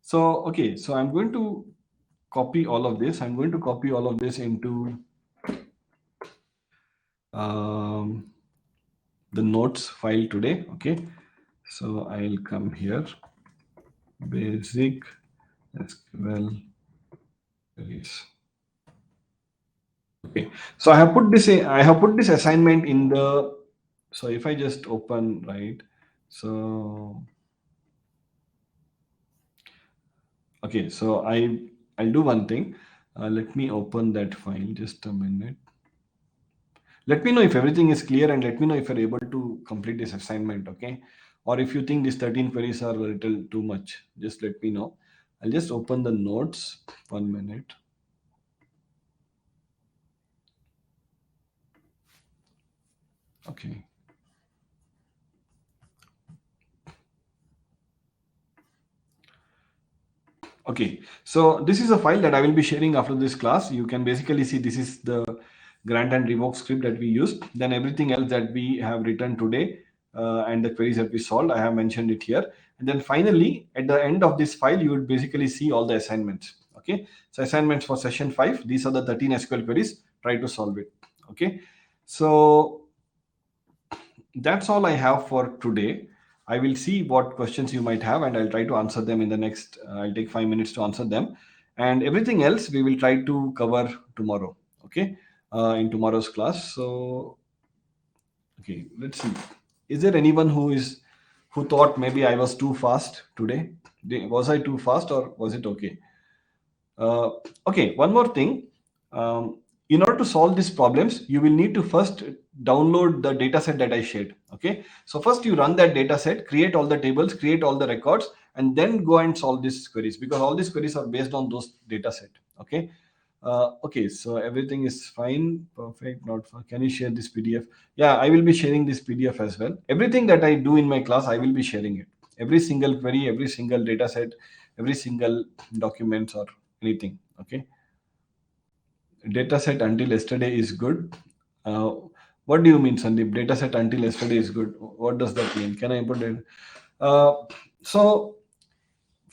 So, okay, so I'm going to copy all of this. I'm going to copy all of this into um, the notes file today. Okay, so I'll come here, basic SQL queries. Okay, so I have put this assignment in the, so if I just open, right, so okay, so I'll do one thing. Let me open that file, just a minute. Let me know if everything is clear, and let me know if you're able to complete this assignment, okay? Or if you think these 13 queries are a little too much, just let me know. I'll just open the notes. 1 minute. Okay. Okay, so this is a file that I will be sharing after this class. You can basically see this is the grant and revoke script that we used. Then everything else that we have written today, and the queries that we solved, I have mentioned it here. And then finally, at the end of this file, you would basically see all the assignments. Okay, so assignments for session 5. These are the 13 SQL queries. Try to solve it. Okay, so that's all I have for today. I will see what questions you might have, and I'll try to answer them in the next. I'll take 5 minutes to answer them, and everything else we will try to cover tomorrow. Okay, in tomorrow's class. So, okay, let's see. Is there anyone who thought maybe I was too fast today? Was I too fast, or was it okay? Uh, okay, one more thing. In order to solve these problems, you will need to first download the data set that I shared. Okay, so first you run that data set, create all the tables, create all the records, and then go and solve these queries, because all these queries are based on those data set. Okay. Okay, so everything is fine, perfect, not fine. Can you share this PDF? Yeah, I will be sharing this PDF as well. Everything that I do in my class, I will be sharing it. Every single query, every single data set, every single documents or anything. Okay, data set until yesterday is good. uh, what do you mean, Sandeep? Data set until yesterday is good, what does that mean? Can I put it? uh, so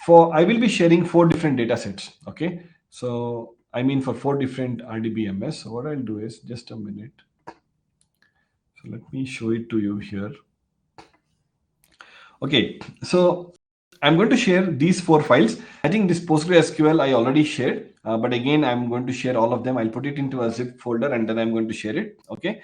for I will be sharing 4 different data sets. Okay, so I mean for 4 different rdbms. So what I'll do is, just a minute, so let me show it to you here. Okay, so I'm going to share these 4 files. I think this PostgreSQL I already shared, but again, I'm going to share all of them. I'll put it into a zip folder, and then I'm going to share it. Okay.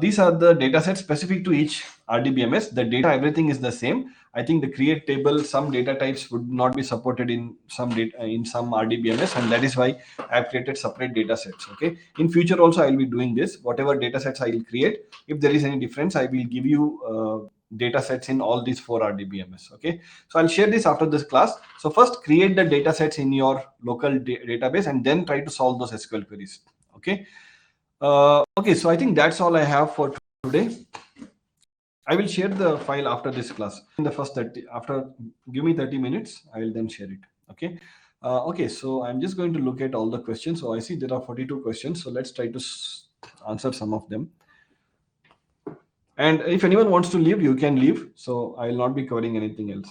These are the data sets specific to each RDBMS. The data, everything is the same. I think the create table, some data types would not be supported in some data in some RDBMS, and that is why I've created separate data sets. Okay. In future also, I'll be doing this. Whatever data sets I will create, if there is any difference, I will give you data sets in all these 4 RDBMS. Okay, so I'll share this after this class. So first create the data sets in your local database, and then try to solve those SQL queries. Okay. Okay, so I think that's all I have for today. I will share the file after this class. In the first 30, after, give me 30 minutes, I will then share it. Okay. Okay, so I'm just going to look at all the questions. So I see there are 42 questions. So let's try to answer some of them. And if anyone wants to leave, you can leave. So I will not be covering anything else.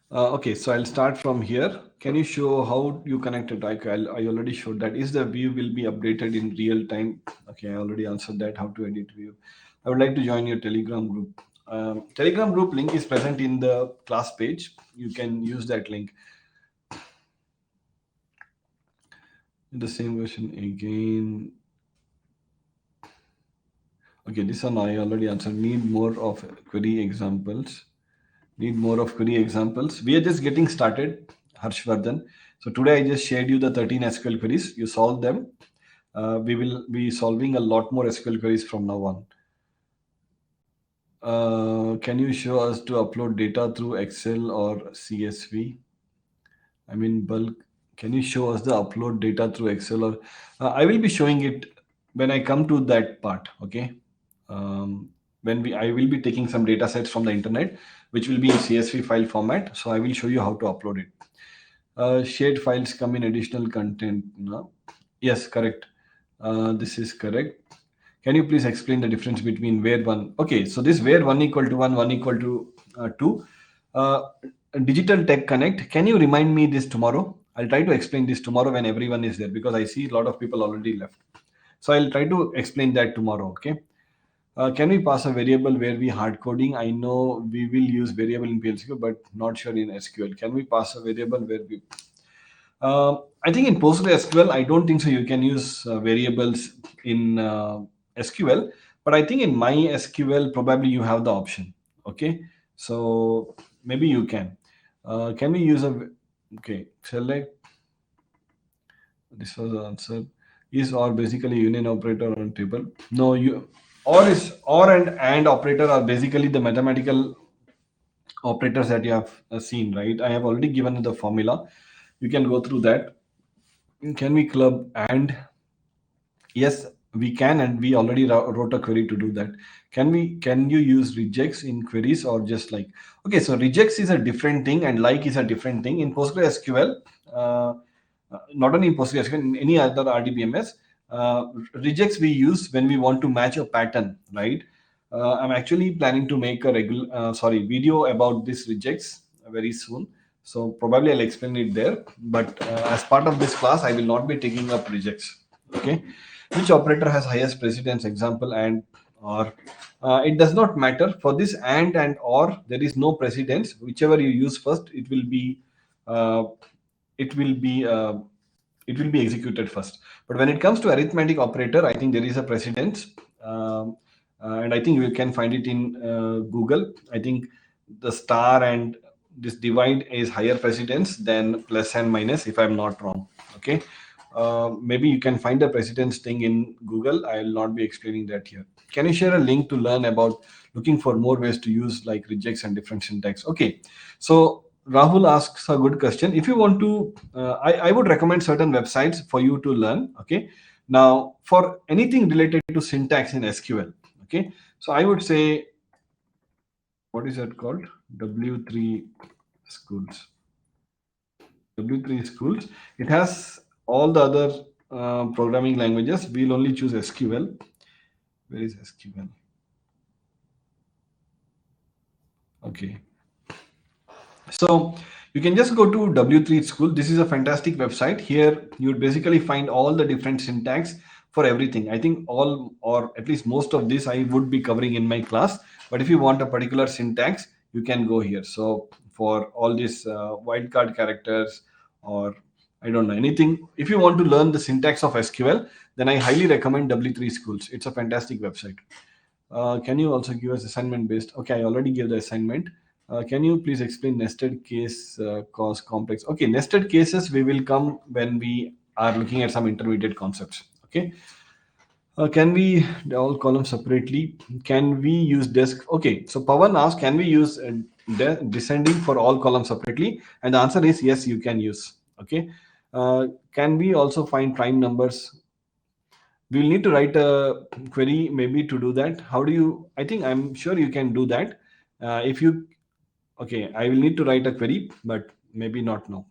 Okay, so I'll start from here. Can you show how you connected? I already showed that. Is the view will be updated in real time? Okay, I already answered that. How to edit view? I would like to join your Telegram group. Telegram group link is present in the class page. You can use that link. In the same version again. Okay, this one I already answered. Need more of query examples. Need more of query examples. We are just getting started, Harshvardhan. So today I just shared you the 13 SQL queries. You solve them. We will be solving a lot more SQL queries from now on. Can you show us to upload data through Excel or CSV? I mean, bulk. Can you show us the upload data through Excel, or I will be showing it when I come to that part. Okay. When I will be taking some data sets from the internet, which will be in CSV file format. So I will show you how to upload it. Shared files come in additional content. No? Yes, correct. This is correct. Can you please explain the difference between where one? Okay, so this where one equal to one, one equal to two. Uh, Digital Tech Connect. Can you remind me this tomorrow? I'll try to explain this tomorrow when everyone is there, because I see a lot of people already left. So I'll try to explain that tomorrow. Okay. Can we pass a variable where we hard coding? I know we will use variable in PLSQL, but not sure in SQL. Can we pass a variable where we? I think in PostgreSQL, I don't think so. You can use variables in SQL, but I think in MySQL probably you have the option. Okay, so maybe you can we use a, okay, select, this was the answer, is or basically union operator on table. No, you, or is, or and operator are basically the mathematical operators that you have seen, right? I have already given the formula, you can go through that. Can we club and, yes, we can, and we already wrote a query to do that. Can you use regex in queries or just like? Okay, so regex is a different thing and like is a different thing in PostgreSQL. Uh, Not only in PostgreSQL, in any other RDBMS, uh, regex we use when we want to match a pattern, right? I'm actually planning to make a regular, video about this regex very soon. So probably I'll explain it there. But as part of this class, I will not be taking up regex. Okay, which operator has highest precedence? Example and or. It does not matter for this and or. There is no precedence. Whichever you use first, uh, it will be uh, it will be executed first. But when it comes to arithmetic operator, I think there is a precedence, and I think you can find it in Google. I think the star and this divide is higher precedence than plus and minus, if I'm not wrong. Okay, maybe you can find the precedence thing in Google. I will not be explaining that here. Can you share a link to learn about looking for more ways to use like regex and different syntax? Okay, so Rahul asks a good question. If you want to, I would recommend certain websites for you to learn. Okay, now for anything related to syntax in SQL. Okay, so I would say, what is that called? W3 schools. W3 schools. It has all the other programming languages. We'll only choose SQL. Where is SQL? Okay. So you can just go to W3 School. This is a fantastic website. Here you would basically find all the different syntax for everything. I think all or at least most of this I would be covering in my class. But if you want a particular syntax, you can go here. So for all these wildcard characters or I don't know anything, if you want to learn the syntax of SQL, then I highly recommend W3 Schools. It's a fantastic website. Can you also give us assignment based? Okay, I already gave the assignment. Can you please explain nested case cause complex? Okay, nested cases we will come when we are looking at some intermediate concepts. Okay. Can we all columns separately? Can we use desk? Okay, so Pawan asked, can we use descending for all columns separately? And the answer is yes, you can use. Okay. Can we also find prime numbers? We'll need to write a query maybe to do that. How do you? I think I'm sure you can do that. If you, okay, I will need to write a query, but maybe not now.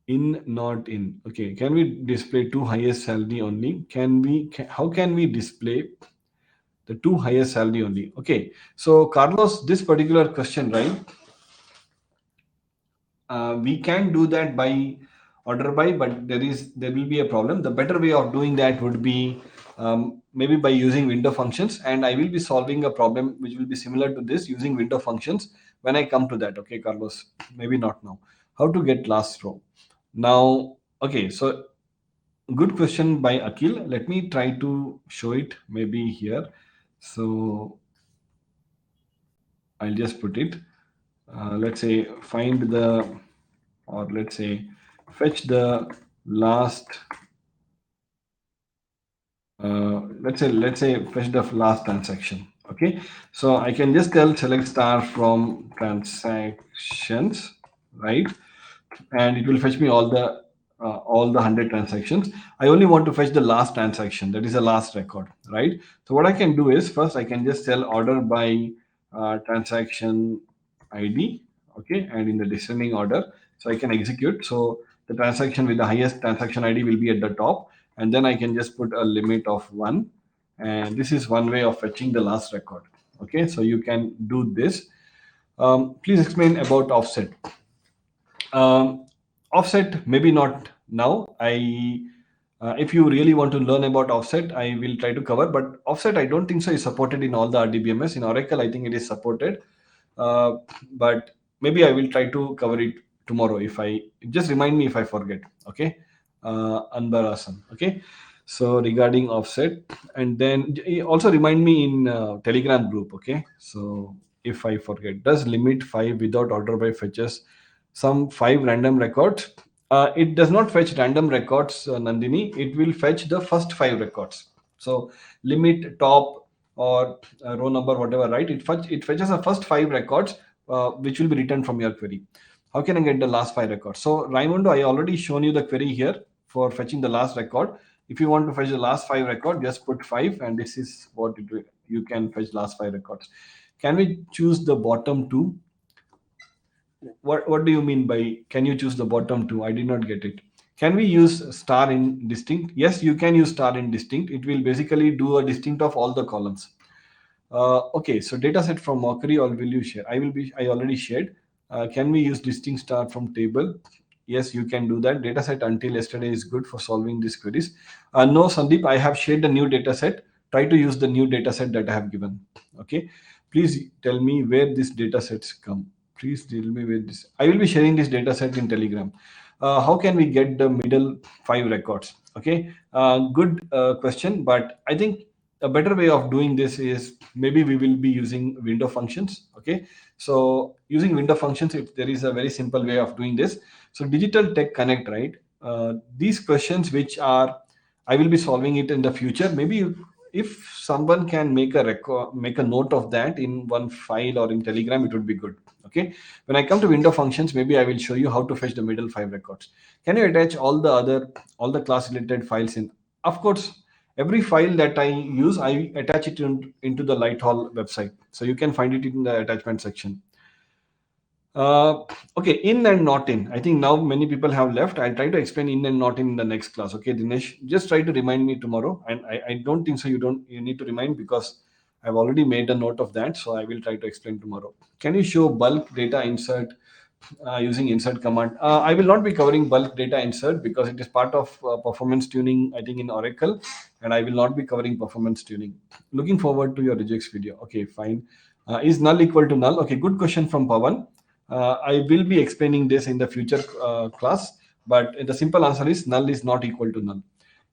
In, not in. Okay, can we display two highest salary only? How can we display the two highest salary only? Okay, so Carlos, this particular question, right? We can do that by order by, but there will be a problem. The better way of doing that would be maybe by using window functions, and I will be solving a problem which will be similar to this using window functions when I come to that. Okay, Carlos, maybe not now. How to get last row? Now, okay, so good question by Akil. Let me try to show it maybe here. So I'll just put it. Let's say find the, or let's say fetch the last. Let's say fetch the last transaction. Okay, so I can just tell select star from transactions, right? And it will fetch me all the 100 transactions. I only want to fetch the last transaction, that is the last record, right? So what I can do is first I can just tell order by transaction ID. Okay, and in the descending order, so I can execute. So the transaction with the highest transaction ID will be at the top, and then I can just put a limit of 1, and this is one way of fetching the last record. Okay, so you can do this. Please explain about offset. Offset, maybe not now. If you really want to learn about offset, I will try to cover. But offset, I don't think so is supported in all the RDBMS. In Oracle, I think it is supported. But maybe I will try to cover it tomorrow. If I just remind me if I forget. Okay, Anbarasan. Okay. So regarding offset, and then also remind me in Telegram group. Okay. So if I forget. Does limit 5 without order by fetches some 5 random records? It does not fetch random records, Nandini. It will fetch the first 5 records. So limit top or row number, whatever, right? It fetches the first 5 records, which will be returned from your query. How can I get the last 5 records? So Raimundo, I already shown you the query here for fetching the last record. If you want to fetch the last 5 record, just put 5, and this is what it will, you can fetch last 5 records. Can we choose the bottom 2? What do you mean by can you choose the bottom 2? I did not get it. Can we use star in distinct? Yes, you can use star in distinct. It will basically do a distinct of all the columns. Okay, so data set from Mockery, or will you share? I already shared. Can we use distinct star from table? Yes, you can do that. Data set until yesterday is good for solving these queries. No, Sandeep, I have shared the new data set. Try to use the new data set that I have given. Okay, please tell me where these data sets come. Please tell me where this. I will be sharing this data set in Telegram. How can we get the middle 5 records? Okay, good question, but I think a better way of doing this is maybe we will be using window functions. Okay, so using window functions, if there is a very simple way of doing this. So digital tech connect, right? These questions which are I will be solving it in the future. Maybe if someone can make a record, make a note of that in one file or in Telegram, it would be good. Okay, when I come to window functions, maybe I will show you how to fetch the middle 5 records. Can you attach all the class related files in? Of course, every file that I use, I attach it into the Lighthall website, so you can find it in the attachment section. Okay, in and not in. I think now many people have left. I'll try to explain in and not in the next class. Okay, Dinesh, just try to remind me tomorrow. And I don't think so. You need to remind because I've already made a note of that. So I will try to explain tomorrow. Can you show bulk data insert using insert command? I will not be covering bulk data insert because it is part of performance tuning, I think, in Oracle, and I will not be covering performance tuning. Looking forward to your regex video. Okay, fine. Is null equal to null? Okay, good question from Pawan. I will be explaining this in the future class, but the simple answer is null is not equal to null.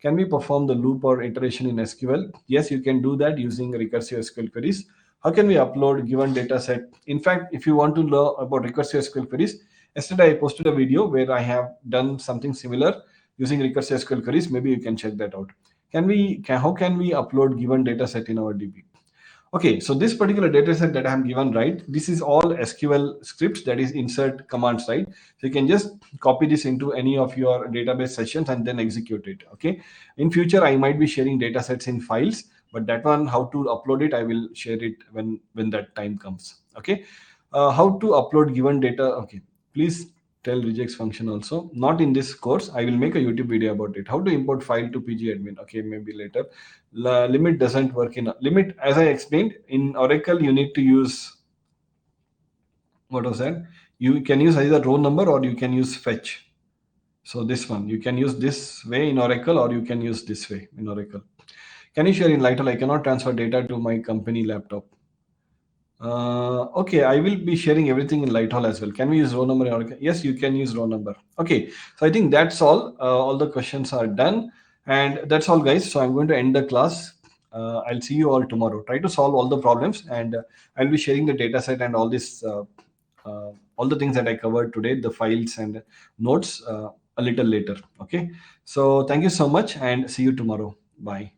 Can we perform the loop or iteration in SQL? Yes, you can do that using recursive SQL queries. How can we upload given data set? In fact, if you want to learn about recursive SQL queries, yesterday I posted a video where I have done something similar using recursive SQL queries. Maybe you can check that out. How can we upload given data set in our DB? Okay, so this particular data set that I am given, right, this is all SQL scripts, that is insert commands, right? So you can just copy this into any of your database sessions and then execute it. Okay, in future I might be sharing data sets in files, but that one, how to upload it, I will share it when that time comes. Okay, how to upload given data? Okay, please tell regex function also. Not in this course. I will make a YouTube video about it. How to import file to PG admin? Okay, maybe later. Limit doesn't work in limit. As I explained, in Oracle, you need to use, what was that? You can use either row number or you can use fetch. So this one, you can use this way in Oracle or you can use this way in Oracle. Can you share in Lighthall? I cannot transfer data to my company laptop. Okay, I will be sharing everything in Lighthall as well. Can we use row number in Oracle? Yes, you can use row number. Okay, so I think that's all. All the questions are done. And that's all, guys. So I'm going to end the class. I'll see you all tomorrow. Try to solve all the problems, and I'll be sharing the data set and all the things that I covered today, the files and notes, a little later. Okay. So thank you so much, and see you tomorrow. Bye.